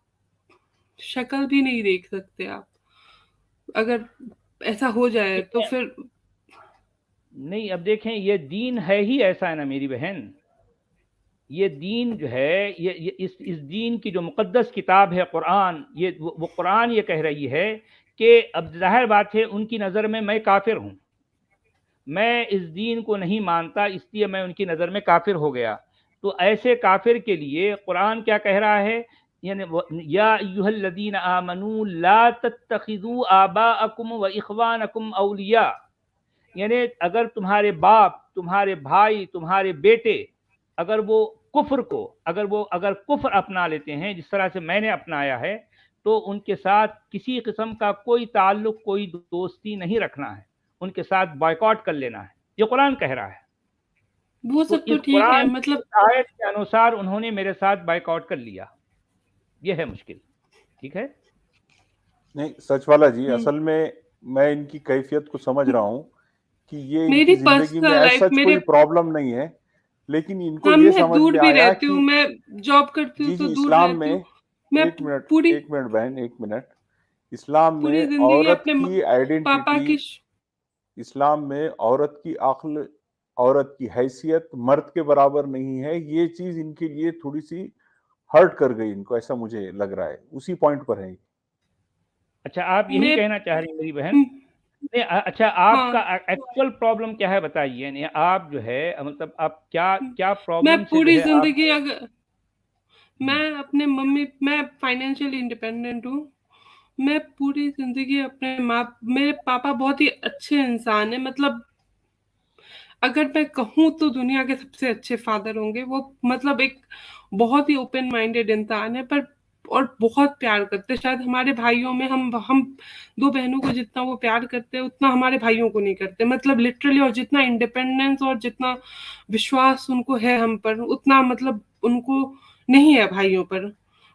शक्ल भी नहीं देख सकते आप, अगर ऐसा हो जाए तो फिर। नहीं, अब देखें, ये दीन है ही ऐसा है ना मेरी बहन। ये दीन जो है, ये इस दीन की जो मुक़द्दस किताब है कुरान, ये वो कुरान ये कह रही है कि अब ज़ाहिर बात है उनकी नज़र में मैं काफिर हूँ, मैं इस दीन को नहीं मानता, इसलिए मैं उनकी नज़र में काफिर हो गया। तो ऐसे काफिर के लिए कुरान क्या कह रहा है, यानी या अय्युहल्लज़ीना आमनू ला तत्तखिज़ू आबाअकुम व इख़वानकुम औलिया, यानी अगर तुम्हारे बाप, तुम्हारे भाई, तुम्हारे बेटे अगर वो अगर कुफ्र अपना लेते हैं जिस तरह से मैंने अपनाया है, तो उनके साथ किसी किस्म का कोई ताल्लुक, कोई दोस्ती नहीं रखना है, उनके साथ बॉयकॉट कर लेना है, ये कुरान कह रहा है। वो तो सब तो इस ठीक है, कुरान की मतलब इस आयत के अनुसार उन्होंने मेरे साथ बॉयकॉट कर लिया, ये है मुश्किल। ठीक है, नहीं सचवाला जी, हम्म, असल में मैं इनकी कैफियत को समझ रहा हूँ कि ये इनकी मेरी जिंदगी में पर्सनल ऐसा लाइफ सच मेरे, कोई प्रॉब्लम नहीं है, लेकिन इनको हाँ ये मैं समझ दूर में भी आया रहती हूँ, कि मैं जॉब करती हूँ जी तो जी, दूर इस्लाम रहती में हूँ। मैं पूरी एक मिनट बहन, एक मिनट। इस्लाम पूरी में जिंदगी औरत अपने की पापा आइडेंटिटी, की इस्लाम में औरत की अक्ल, औरत की हैसियत मर्द के बराबर नहीं है। ये चीज इनके लिए थोड़ी सी हर्ट कर गई इनको, ऐसा मुझे लग रहा है, उसी पॉइंट पर है। अच्छा आप यही मैं कहना चाह रही हैं मेरी बहन? हम्म, नहीं, अच्छा हाँ, आपका एक्चुअल प्रॉब्लम क्या है बताइए, यानी आप जो है मतलब आप क्या क्या मैं प्रॉब्लम से जो पूरी है आप। जिंदगी अगर जी मैं फाइनेंशियली इंडिपेंडेंट हूँ। मैं पूरी जिंदगी अपने माँ, मेरे पापा बहुत ही अच्छे इंसान है, मतलब अगर मैं कहूँ तो दुनिया के सबसे अच्छे फादर होंगे वो, मतलब एक बहुत ही ओपन माइंडेड इंसान है, पर और बहुत प्यार करते हैं। शायद हमारे भाइयों में हम दो बहनों को जितना वो प्यार करते हैं उतना हमारे भाइयों को नहीं करते, मतलब लिटरली। और जितना इंडिपेंडेंस और जितना विश्वास उनको है हम पर, उतना मतलब उनको नहीं है भाइयों पर।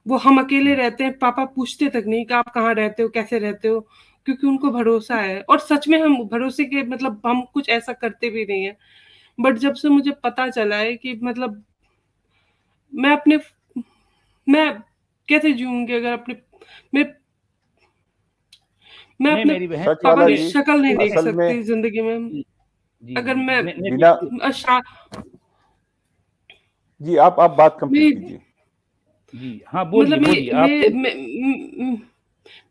वो हम अकेले रहते हैं, पापा पूछते तक नहीं कि आप कहाँ रहते हो, कैसे रहते हो, क्योंकि उनको भरोसा है। और सच में हम भरोसे के मतलब हम कुछ ऐसा करते भी नहीं है। बट जब से मुझे पता चला है कि मतलब मैं अपने मैं कैसे जीऊंगी अगर अपने मैं मैं नहीं अपने मेरी बहन, सच पापा वाला की ये शक्ल नहीं देख असल में सकती जिंदगी में। जी जी अगर जी, मैं बिना अशा- जी आप बात कंप्लीट मेरी कीजिए। जी हाँ बोलिए मतलब बोलिए आप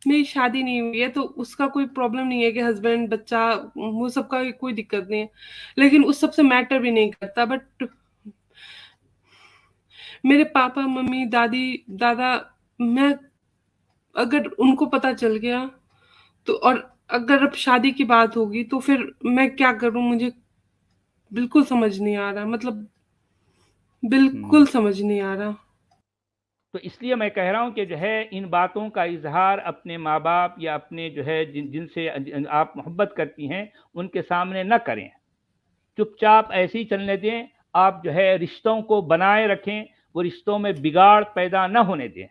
मेरी शादी नहीं हुई है तो उसका कोई प्रॉब्लम नहीं है कि हस्बैंड बच्चा वो सब का कोई दिक्कत नहीं है, लेकिन उस सब से मैटर भी नहीं करता। बट मेरे पापा मम्मी दादी दादा, मैं अगर उनको पता चल गया तो, और अगर अब शादी की बात होगी तो फिर मैं क्या करूं, मुझे बिल्कुल समझ नहीं आ रहा, मतलब बिल्कुल समझ नहीं आ रहा। तो इसलिए मैं कह रहा हूं कि जो है इन बातों का इजहार अपने माँ बाप या अपने जो है जिनसे आप मोहब्बत करती हैं उनके सामने न करें, चुपचाप ऐसे ही चलने दें। आप जो है रिश्तों को बनाए रखें, वो रिश्तों में बिगाड़ पैदा न होने दें,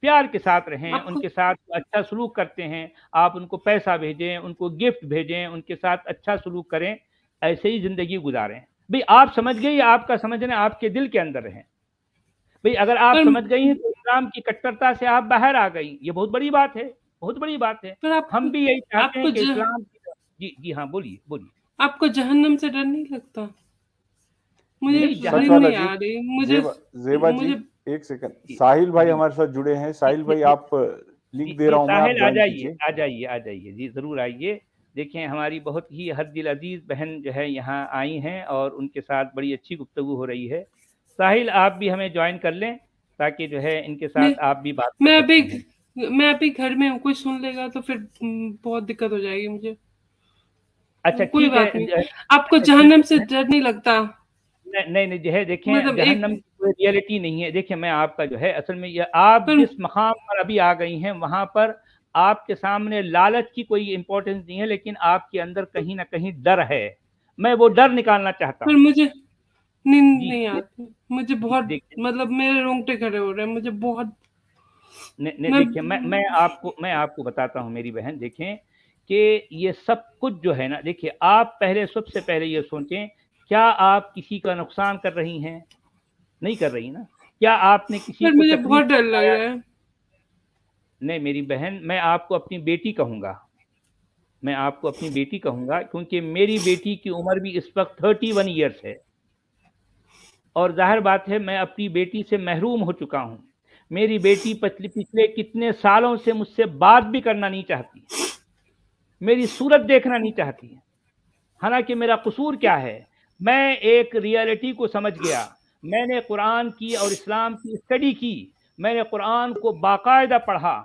प्यार के साथ रहें, आपको उनके साथ अच्छा सलूक करते हैं, आप उनको पैसा भेजें, उनको गिफ्ट भेजें, उनके साथ अच्छा सलूक करें, ऐसे ही जिंदगी गुजारें। भाई आप समझ गई, आपका समझना आपके दिल के अंदर है। भाई अगर आप पर समझ गई हैं तो इस्लाम की कट्टरता से आप बाहर आ गई, ये बहुत बड़ी बात है, बहुत बड़ी बात है। पर हम आपको भी यही चाहते हैं आपको कि इस्लाम जी जी हाँ बोलिए बोलिए। आपको जहन्नम से डर नहीं लगता? मुझे नहीं सच नींद वाला नहीं जी आ रही, मुझे जेबा जी, मुझे एक सेकंड, साहिल भाई जी हमारे साथ जुड़े हैं। साहिल भाई आप लिंक दे जी रहा हूं मैं, आप साहिल आ ज्वाइन जाइए कीजिए। आ जाइए आ जाइए जी जरूर आइए। देखें हमारी बहुत ही हर दिल अजीज बहन जो है यहाँ आई हैं और उनके साथ बड़ी अच्छी गुफ्तगू हो रही है। साहिल आप भी हमें ज्वाइन कर लें ताकि जो है इनके मैं साथ आप भी बात कर मैं सकते अभी हैं। मैं अभी घर में हूँ, कोई सुन लेगा तो फिर बहुत दिक्कत हो जाएगी मुझे। अच्छा कोई ठीक है बात नहीं। आपको अच्छा ठीक जहन्नम से है। डर नहीं लगता? नहीं नहीं जो है देखें मतलब एक जहन्नम की कोई रियलिटी नहीं है। देखिए मैं आपका जो है असल में ये आप पर जिस मकाम पर अभी आ गई हैं वहां पर आपके सामने लालच की कोई इंपॉर्टेंस नहीं है, लेकिन आपके अंदर कहीं ना कहीं डर है। मैं वो डर निकालना चाहता पर हूँ। मुझे नींद जी नहीं आती, मुझे बहुत देखिए मतलब मेरे रोंगटे खड़े हो रहे हैं, मुझे बहुत मैं देखिए मैं आपको बताता हूँ मेरी बहन। देखें कि ये सब कुछ जो है ना, देखिए आप पहले सबसे पहले ये सोचें, क्या आप किसी का नुकसान कर रही हैं? नहीं कर रही ना। क्या आपने किसी पर को मुझे तकलीफ बहुत डर लग पहुंचाया? रहा है। नहीं मेरी बहन, मैं आपको अपनी बेटी कहूंगा, मैं आपको अपनी बेटी कहूंगा क्योंकि मेरी बेटी की उम्र भी इस वक्त 31 ईयर्स है और जाहिर बात है मैं अपनी बेटी से महरूम हो चुका हूं। मेरी बेटी पिछले कितने सालों से मुझसे बात भी करना नहीं चाहती, मेरी सूरत देखना नहीं चाहती है। हालांकि मेरा कसूर क्या है? मैं एक रियलिटी को समझ गया, मैंने कुरान की और इस्लाम की स्टडी की, मैंने कुरान को बाकायदा पढ़ा,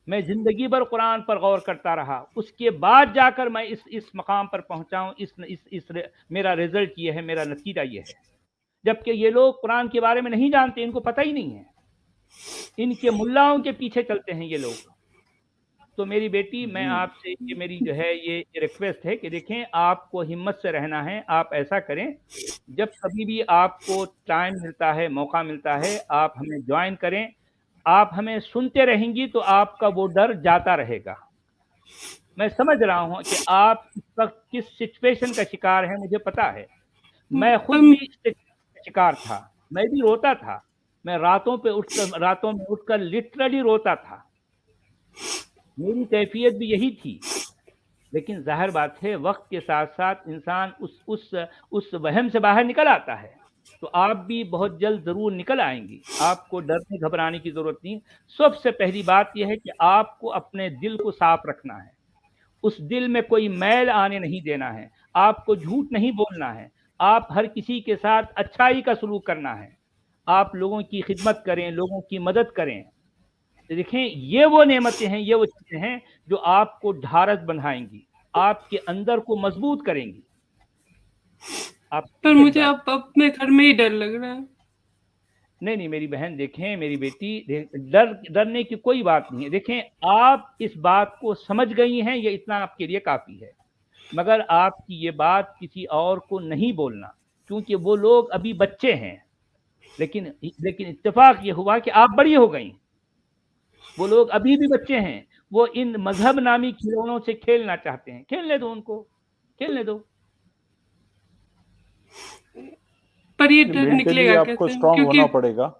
मैं जिंदगी भर कुरान पर गौर करता रहा, उसके बाद जाकर मैं इस मकाम पर पहुंचा हूं। मेरा रिजल्ट ये है, मेरा नतीजा ये है। जबकि ये लोग कुरान के बारे में नहीं जानते, इनको पता ही नहीं है, इनके मुल्लाओं के पीछे चलते हैं ये लोग। तो मेरी बेटी, मैं जी आपसे ये मेरी जो है ये रिक्वेस्ट है कि देखें आपको हिम्मत से रहना है। आप ऐसा करें, जब कभी भी आपको टाइम मिलता है, मौका मिलता है, आप हमें ज्वाइन करें। आप हमें सुनते रहेंगी तो आपका वो डर जाता रहेगा। मैं समझ रहा हूं कि आप इस वक्त किस सिचुएशन का शिकार है, मुझे पता है। मैं खुद पर भी इस सिचुएशन का शिकार था, मैं भी रोता था, मैं रातों में उठकर लिटरली रोता था, मेरी कैफियत भी यही थी। लेकिन जाहिर बात है वक्त के साथ साथ इंसान उस वहम से बाहर निकल आता है। तो आप भी बहुत जल्द जरूर निकल आएंगी, आपको डरने घबराने की जरूरत नहीं। सबसे पहली बात यह है कि आपको अपने दिल को साफ रखना है, उस दिल में कोई मैल आने नहीं देना है, आपको झूठ नहीं बोलना है, आप हर किसी के साथ अच्छाई का सलूक करना है, आप लोगों की खिदमत करें, लोगों की मदद करें। देखें ये वो नेमतें हैं, ये वो चीजें हैं जो आपको ढारस बनाएंगी, आपके अंदर को मजबूत करेंगी। आप पर मुझे अब अपने घर में ही डर लग रहा है। नहीं मेरी बहन, देखें मेरी बेटी, डरने की कोई बात नहीं है। देखें आप इस बात को समझ गई हैं, ये इतना आपके लिए काफी है। मगर आपकी ये बात किसी और को नहीं बोलना, क्योंकि वो लोग अभी बच्चे हैं, लेकिन लेकिन इत्तेफाक ये हुआ कि आप बड़ी हो गई, वो लोग अभी भी बच्चे हैं, वो इन मजहब नामी खिलौनों से खेलना चाहते हैं। खेलने दो उनको, खेलने दो। पर ये डर मेंटली निकलेगा आपको कैसे? स्ट्रांग क्योंकि होना पड़ेगा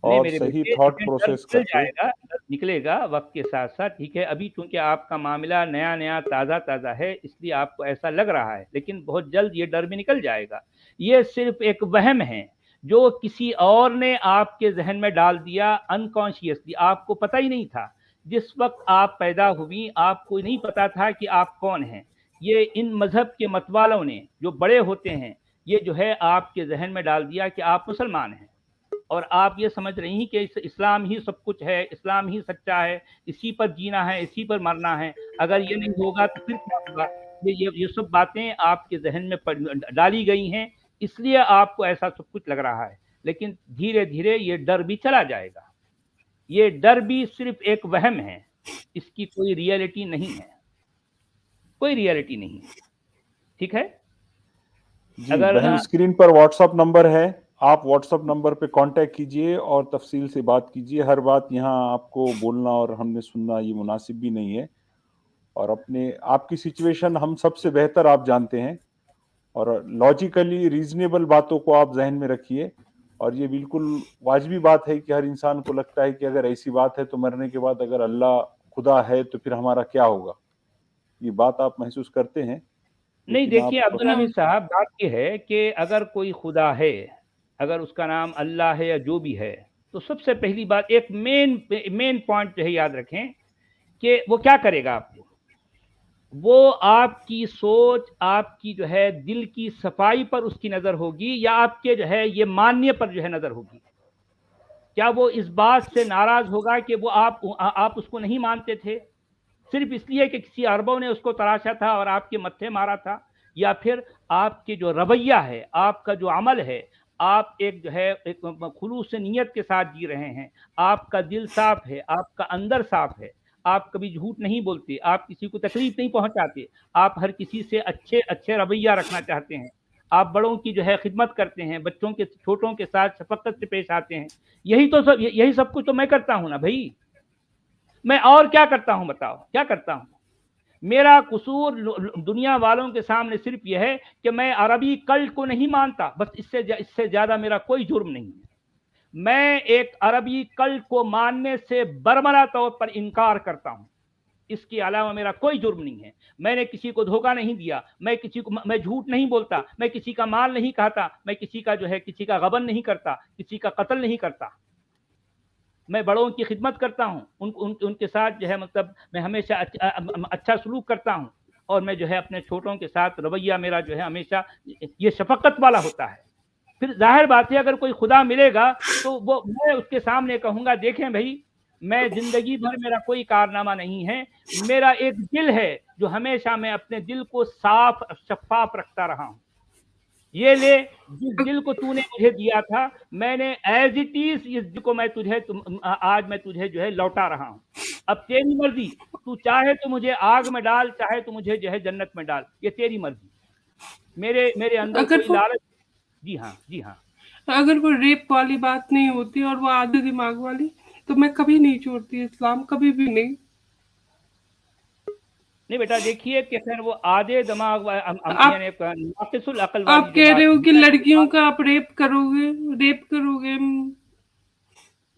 नहीं और मेरे सही बेटे, थॉट डर प्रोसेस निकल करके। जाएगा, डर निकलेगा वक्त के साथ साथ, ठीक है। अभी चूंकि आपका मामला नया नया ताज़ा ताज़ा है, इसलिए आपको ऐसा लग रहा है, लेकिन बहुत जल्द ये डर भी निकल जाएगा। ये सिर्फ एक वहम है जो किसी और ने आपके जहन में डाल दिया अनकॉन्शियसली, आपको पता ही नहीं था। जिस वक्त आप पैदा हुई आपको नहीं पता था कि आप कौन हैं। ये इन मजहब के मतवालों ने, जो बड़े होते हैं, ये जो है आपके जहन में डाल दिया कि आप मुसलमान हैं, और आप ये समझ रही हैं कि इस्लाम ही सब कुछ है, इस्लाम ही सच्चा है, इसी पर जीना है, इसी पर मरना है। अगर ये नहीं होगा तो फिर क्या होगा? ये सब बातें आपके जहन में डाली गई हैं, इसलिए आपको ऐसा सब कुछ लग रहा है। लेकिन धीरे धीरे ये डर भी चला जाएगा। ये डर भी सिर्फ एक वहम है, इसकी कोई रियलिटी नहीं है, कोई रियलिटी नहीं है, ठीक है। जी अगर बहन, स्क्रीन पर व्हाट्सएप नंबर है, आप व्हाट्सएप नंबर पे कांटेक्ट कीजिए और तफसील से बात कीजिए। हर बात यहाँ आपको बोलना और हमने सुनना ये मुनासिब भी नहीं है, और अपने आपकी सिचुएशन हम सबसे बेहतर आप जानते हैं, और लॉजिकली रीजनेबल बातों को आप जहन में रखिए। और ये बिल्कुल वाजिबी बात है कि हर इंसान को लगता है कि अगर ऐसी बात है तो मरने के बाद अगर अल्लाह खुदा है तो फिर हमारा क्या होगा, ये बात आप महसूस करते हैं। नहीं, लेकिन देखिए आप अब्दुल हमीद साहब, बात यह है कि अगर कोई खुदा है, अगर उसका नाम अल्लाह है या जो भी है, तो सबसे पहली बात, एक मेन पॉइंट जो है याद रखें कि वो क्या करेगा आपको। वो आपकी सोच, आपकी जो है दिल की सफाई पर उसकी नज़र होगी, या आपके जो है ये मानने पर जो है नज़र होगी। क्या वो इस बात से नाराज होगा कि वो आप उसको नहीं मानते थे सिर्फ इसलिए कि किसी अरबों ने उसको तराशा था और आपके मत्थे मारा था, या फिर आपके जो रवैया है, आपका जो अमल है, आप एक जो है एक खुलूस नीयत के साथ जी रहे हैं, आपका दिल साफ है, आपका अंदर साफ है, आप कभी झूठ नहीं बोलते, आप किसी को तकलीफ नहीं पहुंचाते, आप हर किसी से अच्छे अच्छे रवैया रखना चाहते हैं, आप बड़ों की जो है खिदमत करते हैं, बच्चों के छोटों के साथ शफकत से पेश आते हैं। यही सब कुछ तो मैं करता हूं ना भाई। मैं और क्या करता हूं बताओ, क्या करता हूं? मेरा कसूर दुनिया वालों के सामने सिर्फ यह है कि मैं अरबी कल्ट को नहीं मानता, बस इससे ज्यादा मेरा कोई जुर्म नहीं है। मैं एक अरबी कल्ट को मानने से बरमला तौर पर इनकार करता हूं, इसके अलावा मेरा कोई जुर्म नहीं है। मैंने किसी को धोखा नहीं दिया, मैं झूठ नहीं बोलता, मैं किसी का माल नहीं खाता, मैं किसी का गबन नहीं करता, किसी का कत्ल नहीं करता। मैं बड़ों की खिदमत करता हूँ, उनके साथ जो है मतलब मैं हमेशा अच्छा सलूक करता हूँ, और मैं जो है अपने छोटों के साथ रवैया मेरा जो है हमेशा ये शफकत वाला होता है। फिर जाहिर बात है अगर कोई खुदा मिलेगा तो वो मैं उसके सामने कहूँगा, देखें भाई, मैं जिंदगी भर मेरा कोई कारनामा नहीं है, मेरा एक दिल है जो हमेशा मैं अपने दिल को साफ शफाफ रखता रहा हूँ। ये ले, जिस दिल को तूने मुझे दिया था, मैंने एज इट इज इस दिल को आज मैं तुझे जो है लौटा रहा हूँ। अब तेरी मर्जी, तू चाहे तो मुझे आग में डाल, चाहे तो मुझे जो है जन्नत में डाल, ये तेरी मर्जी। मेरे अंदर कोई लालच। जी हाँ, जी हाँ। अगर वो रेप वाली बात नहीं होती और वो आधे दिमाग वाली, तो मैं कभी नहीं छोड़ती इस्लाम, कभी भी नहीं। नहीं बेटा, देखिए कि फिर वो आधे दिमाग नाकिसुल अकल वाली आप कह रहे हो कि लड़कियों का आप रेप करोगे।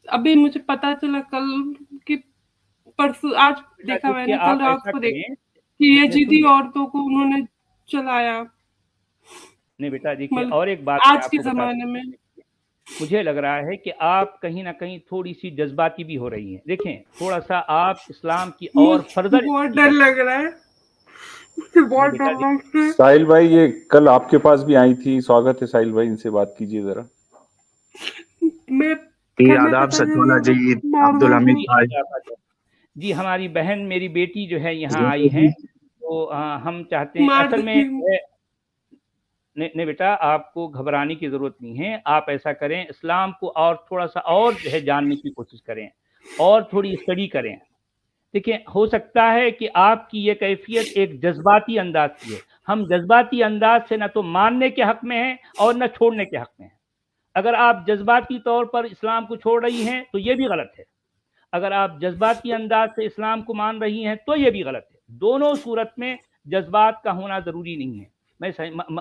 अभी मुझे पता चला कल कि परसों, आज देखा मैंने, कल रात को देखा कि यजीदी औरतों को उन्होंने चलाया। नहीं बेटा, देखिए और एक बात आज के जमाने में मुझे लग रहा है कि आप कहीं ना कहीं थोड़ी सी जज्बाती भी हो रही हैं। देखें, थोड़ा सा आप इस्लाम की और फर्दर, बहुत डर लग रहा है, बहुत डर लग रहा है। साहिल भाई ये कल आपके पास भी आई थी, स्वागत है साहिल भाई, इनसे बात कीजिए जरा। आदाब सचवाला जी, अब्दुल हमीद भाई जी, हमारी बहन, मेरी बेटी जो है यहाँ आई है, तो हम चाहते हैं असल में नहीं बेटा, आपको घबराने की जरूरत नहीं है। आप ऐसा करें, इस्लाम को और थोड़ा सा और जो है जानने की कोशिश करें और थोड़ी स्टडी करें। देखिए, हो सकता है कि आपकी ये कैफियत एक जज्बाती अंदाज की है। हम जज्बाती अंदाज से ना तो मानने के हक में हैं और ना छोड़ने के हक में हैं। अगर आप जज्बाती तौर पर इस्लाम को छोड़ रही हैं तो ये भी गलत है, अगर आप जज्बाती अंदाज से इस्लाम को मान रही हैं तो ये भी गलत है। दोनों सूरत में जज्बात का होना ज़रूरी नहीं है।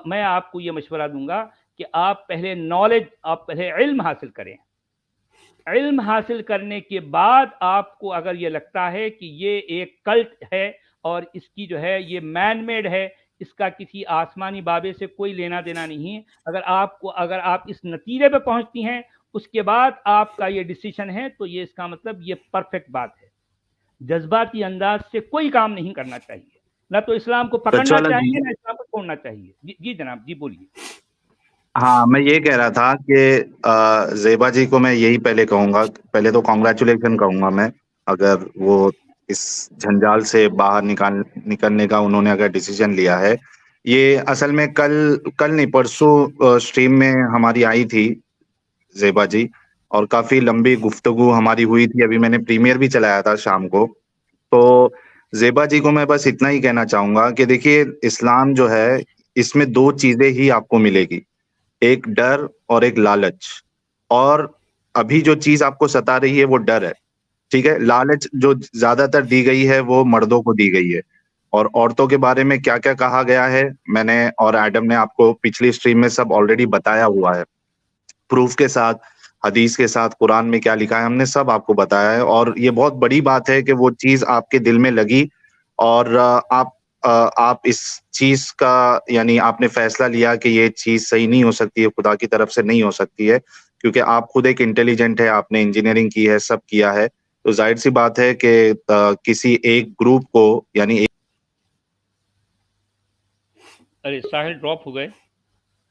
मैं आपको ये मशवरा दूंगा कि आप पहले नॉलेज, आप पहले इल्म हासिल करें। इल्म हासिल करने के बाद आपको अगर ये लगता है कि ये एक कल्ट है और इसकी जो है ये मैन मेड है, इसका किसी आसमानी बाबे से कोई लेना देना नहीं है, अगर आप इस नतीजे पे पहुंचती हैं, उसके बाद आपका ये डिसीजन है, तो ये इसका मतलब ये परफेक्ट बात है। जज्बाती अंदाज से कोई काम नहीं करना चाहिए, ना तो इस्लाम को पकड़ना चाहिए ना इस्लाम को छोड़ना चाहिए। जी जनाब, जी बोलिए। हाँ, मैं ये कह रहा था कि ज़ेबा जी को मैं यही पहले कहूंगा, पहले तो कॉन्ग्रेचुलेशन कहूंगा मैं, अगर वो इस झंझाल से बाहर निकलने का उन्होंने अगर डिसीजन लिया है। ये असल में कल नहीं परसों स्ट्रीम में हमारी आई थी ज़ेबा जी, और काफी लंबी गुफ्तगू हमारी हुई थी। अभी मैंने प्रीमियर भी चलाया था शाम को। तो ज़ेबा जी को मैं बस इतना ही कहना चाहूंगा कि देखिए, इस्लाम जो है इसमें दो चीजें ही आपको मिलेगी, एक डर और एक लालच। और अभी जो चीज आपको सता रही है वो डर है, ठीक है। लालच जो ज्यादातर दी गई है वो मर्दों को दी गई है, और औरतों के बारे में क्या क्या कहा गया है मैंने और एडम ने आपको पिछली स्ट्रीम में सब ऑलरेडी बताया हुआ है, प्रूफ के साथ, हदीस के साथ, कुरान में क्या लिखा है हमने सब आपको बताया है। और ये बहुत बड़ी बात है कि वो चीज आपके दिल में लगी और आप इस चीज का यानी आपने फैसला लिया कि ये चीज सही नहीं हो सकती है, खुदा की तरफ से नहीं हो सकती है, क्योंकि आप खुद एक इंटेलिजेंट है, आपने इंजीनियरिंग की है, सब किया है। तो जाहिर सी बात है कि किसी एक ग्रुप को यानी अरे साहिल ड्रॉप हो गए,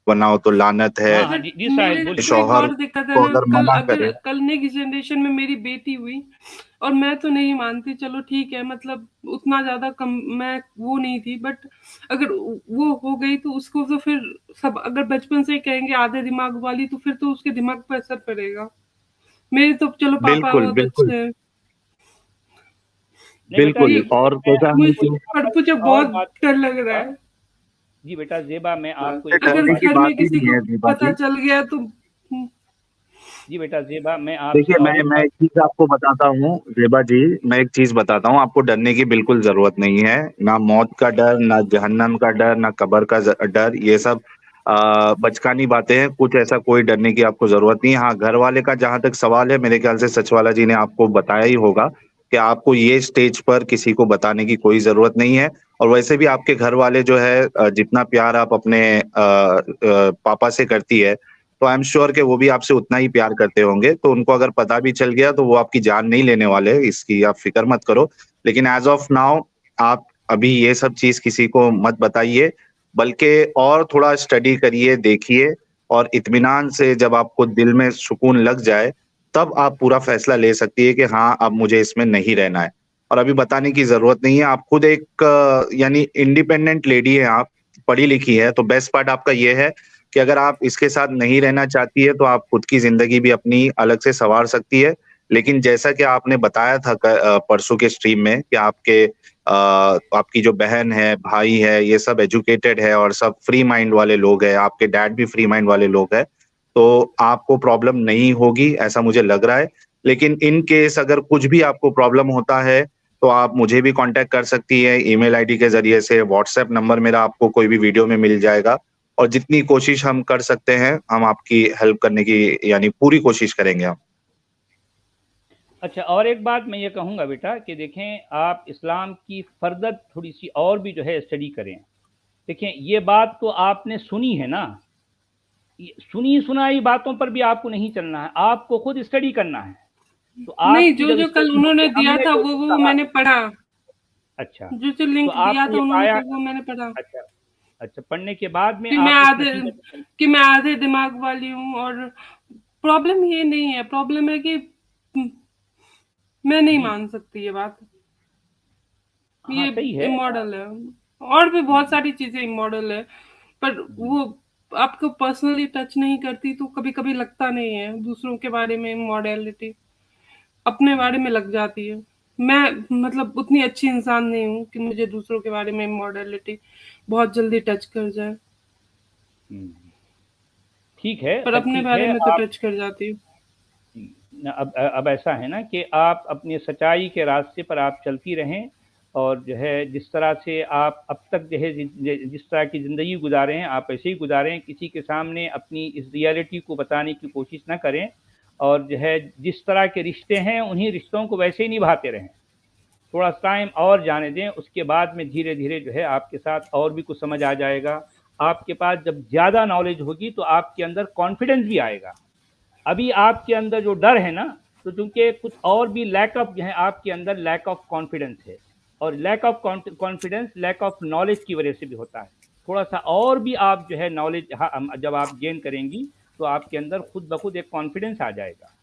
बनाओ तो लानत है। हाँ, जी साहिल बोलिए। शौहर और दिक्कत है को ना, अगर मना करे, कल नेक्स्ट जनरेशन में मेरी बेटी हुई और मैं तो नहीं मानती, चलो ठीक है, मतलब उतना ज्यादा कम मैं वो नहीं थी, बट अगर वो हो गई तो उसको तो फिर सब अगर बचपन से कहेंगे आधे दिमाग वाली, तो फिर तो उसके दिमाग पर असर पड़ेगा। मेरे तो चलो पापा बिल्कुल बहुत बिल्कुल अच्छे हैं। बिल्कुल। और मुझे मुझे बहुत डर लग रहा है। जी बेटा ज़ेबा, मैं आपको अगर घर में किसी को पता चल गया तो जी बेटा ज़ेबा, मैं आप देखिए, मैं एक चीज आपको बताता हूँ ज़ेबा जी, मैं एक चीज बताता हूँ, आपको डरने की बिल्कुल जरूरत नहीं है। ना मौत का डर, ना जहन्नम का डर, ना कब्र का डर, ये सब बचकानी बातें हैं। कुछ ऐसा कोई डरने की आपको जरूरत नहीं है। हाँ, घर वाले का जहां तक सवाल है, मेरे ख्याल से सचवाला जी ने आपको बताया ही होगा कि आपको ये स्टेज पर किसी को बताने की कोई जरूरत नहीं है। और वैसे भी आपके घर वाले जो है जितना प्यार आप अपने पापा से करती है, तो आई एम श्योर कि वो भी आपसे उतना ही प्यार करते होंगे। तो उनको अगर पता भी चल गया तो वो आपकी जान नहीं लेने वाले, इसकी आप फिक्र मत करो। लेकिन एज ऑफ नाउ आप अभी ये सब चीज किसी को मत बताइए, बल्कि और थोड़ा स्टडी करिए, देखिए, और इत्मीनान से जब आपको दिल में सुकून लग जाए तब आप पूरा फैसला ले सकती है कि हाँ, अब मुझे इसमें नहीं रहना है। और अभी बताने की जरूरत नहीं है। आप खुद एक यानी इंडिपेंडेंट लेडी है, आप पढ़ी लिखी है, तो बेस्ट पार्ट आपका ये है कि अगर आप इसके साथ नहीं रहना चाहती है तो आप खुद की जिंदगी भी अपनी अलग से संवार सकती है। लेकिन जैसा कि आपने बताया था परसों के स्ट्रीम में कि आपकी जो बहन है, भाई है, ये सब एजुकेटेड है और सब फ्री माइंड वाले लोग हैं, आपके डैड भी फ्री माइंड वाले लोग हैं, तो आपको प्रॉब्लम नहीं होगी ऐसा मुझे लग रहा है। लेकिन इन केस अगर कुछ भी आपको प्रॉब्लम होता है तो आप मुझे भी कांटेक्ट कर सकती है ईमेल आईडी के जरिए से। व्हाट्सएप नंबर मेरा आपको कोई भी वीडियो में मिल जाएगा, और जितनी कोशिश हम कर सकते हैं हम आपकी हेल्प करने की यानी पूरी कोशिश करेंगे हम। अच्छा, और एक बात मैं ये कहूँगा बेटा कि देखें, आप इस्लाम की फर्दर थोड़ी सी और भी जो है स्टडी करें। देखें, ये बात तो आपने सुनी है ना, सुनी सुनाई बातों पर भी आपको नहीं चलना है, आपको खुद स्टडी करना है। तो आप नहीं, जो कल उन्होंने दिया था वो मैंने पढ़ा। अच्छा, जो लिंक तो दिया था उन्होंने पाया, वो मैंने पढ़ा। अच्छा, पढ़ने के बाद में कि मैं आधे दिमाग वाली हूँ, और प्रॉब्लम ये नहीं है, प्रॉब्लम है कि मैं नहीं मान सकती ये बात। हाँ, ये सही है, इमॉडल है, और भी बहुत सारी चीजें इमॉडल है, पर वो आपको पर्सनली टच नहीं करती तो कभी कभी लगता नहीं है। दूसरों के बारे में इमॉडलिटी अपने बारे में लग जाती है। मैं मतलब उतनी अच्छी इंसान नहीं हूँ कि मुझे दूसरों के बारे में इमॉडलिटी बहुत जल्दी टच कर जाए। ठीक है, पर अपने ठीक बारे है, में तो आप टच कर जाती हूँ। अब ऐसा है ना कि आप अपने सच्चाई के रास्ते पर आप चलती रहें, और जो है जिस तरह से आप अब तक जो है जिस तरह की ज़िंदगी गुजारे हैं आप ऐसे ही गुजारें, किसी के सामने अपनी इस रियलिटी को बताने की कोशिश ना करें, और जो है जिस तरह के रिश्ते हैं उन्हीं रिश्तों को वैसे ही निभाते रहें। थोड़ा टाइम और जाने दें, उसके बाद में धीरे धीरे जो है आपके साथ और भी कुछ समझ आ जाएगा। आपके पास जब ज़्यादा नॉलेज होगी तो आपके अंदर कॉन्फिडेंस भी आएगा। अभी आपके अंदर जो डर है ना, तो चूंकि कुछ और भी लैक ऑफ जो है आपके अंदर लैक ऑफ कॉन्फिडेंस है, और lack of confidence lack of knowledge की वजह से भी होता है। थोड़ा सा और भी आप जो है नॉलेज जब आप गेन करेंगी तो आपके अंदर खुद ब खुद एक कॉन्फिडेंस आ जाएगा।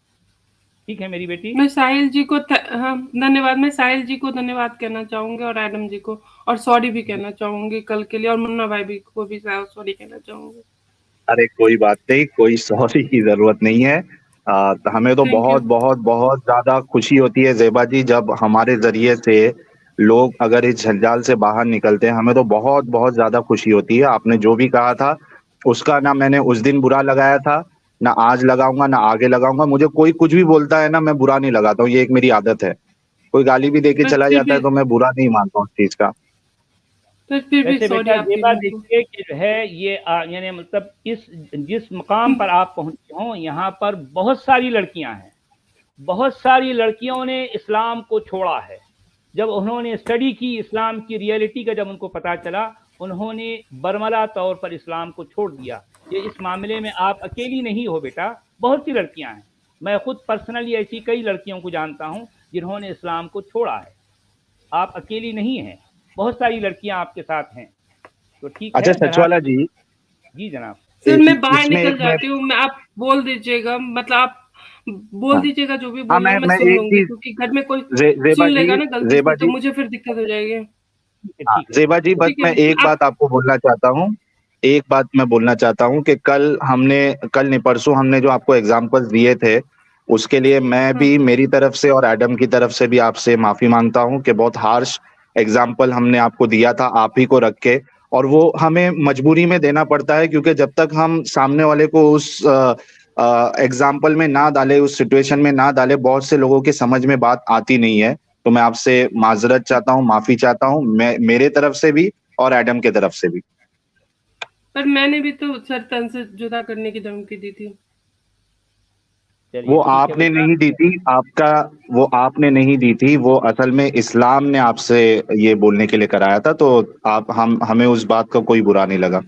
ठीक है मेरी बेटी। मैं साहिल जी को हाँ धन्यवाद। मैं साहिल जी को धन्यवाद कहना चाहूंगी और एडम जी को, और सॉरी भी कहना चाहूंगी कल के लिए, और मुन्ना भाई भी को भी सॉरी कहना चाहूंगी। अरे कोई बात नहीं, कोई सॉरी की जरूरत नहीं है। हमें तो Thank you. बहुत बहुत बहुत ज्यादा खुशी होती है ज़ेबा जी, जब हमारे जरिए से लोग अगर इस झंझाल से बाहर निकलते हैं, हमें तो बहुत बहुत ज्यादा खुशी होती है। आपने जो भी कहा था उसका ना मैंने उस दिन बुरा लगाया था, ना आज लगाऊंगा, ना आगे लगाऊंगा। मुझे कोई कुछ भी बोलता है ना, मैं बुरा नहीं लगाता हूँ, ये एक मेरी आदत है। कोई गाली भी देके बस चला फिर जाता है भी तो मैं बुरा नहीं मानता हूँ उस चीज का। फिर भी वैसे सॉरी बेटा आपकी ये बात बहन को। देखिए कि जो है ये यानी मतलब जिस मकाम पर आप पहुंचे हो, यहाँ पर बहुत सारी लड़कियां हैं, बहुत सारी लड़कियों ने इस्लाम को छोड़ा है। जब उन्होंने स्टडी की इस्लाम की रियलिटी का, जब उनको पता चला, उन्होंने बरमला तौर पर इस्लाम को छोड़ दिया। ये इस मामले में आप अकेली नहीं हो बेटा, बहुत सी लड़कियां हैं। मैं खुद पर्सनली ऐसी कई लड़कियों को जानता हूं जिन्होंने इस्लाम को छोड़ा है। आप अकेली नहीं हैं, बहुत सारी लड़कियां आपके साथ हैं। तो ठीक है। अच्छा सचवाला जी, जी जनाब। सर मैं बाहर इसमें निकल एक जाती हूँ, मैं आप बोल दीजिएगा, मतलब आप बोल हाँ दीजिएगा जो भी हाँ, बोलना है, मैं मैं सुन एक लूंगी, चीज क्योंकि घर में कोई ज़ेबा सुन जी, लेगा ना गलती ज़ेबा से, तो जी, मुझे फिर दिक्कत हो जाएगी। हाँ, ठीक है। ज़ेबा जी, बस ठीक है मैं एक आप बात आपको बोलना चाहता हूँ। एक बात मैं बोलना चाहता हूँ कि कल नहीं परसों हमने जो आपको एग्जाम्पल्स दिए थे, उसके लिए मैं भी मेरी तरफ से और एडम की तरफ से भी आपसे माफी मांगता हूँ कि बहुत हार्श एग्जाम्पल हमने आपको दिया था आप ही को रख के, और वो हमें मजबूरी में देना पड़ता है, क्योंकि जब तक हम सामने वाले को उस एग्जाम्पल में ना डाले, उस सिचुएशन में ना डाले, बहुत से लोगों के समझ में बात आती नहीं है। तो मैं आपसे माजरत चाहता हूँ, माफी चाहता हूँ, मैं मेरे तरफ से भी और एडम के तरफ से भी। पर मैंने भी तो सर तन से जुदा करने की धमकी दी थी। चलिए वो ठीक है आपने बेटा। नहीं दी थी, वो आपने नहीं दी थी, वो असल में इस्लाम ने आपसे ये बोलने के लिए कराया था। तो हमें उस बात का कोई बुरा नहीं लगा।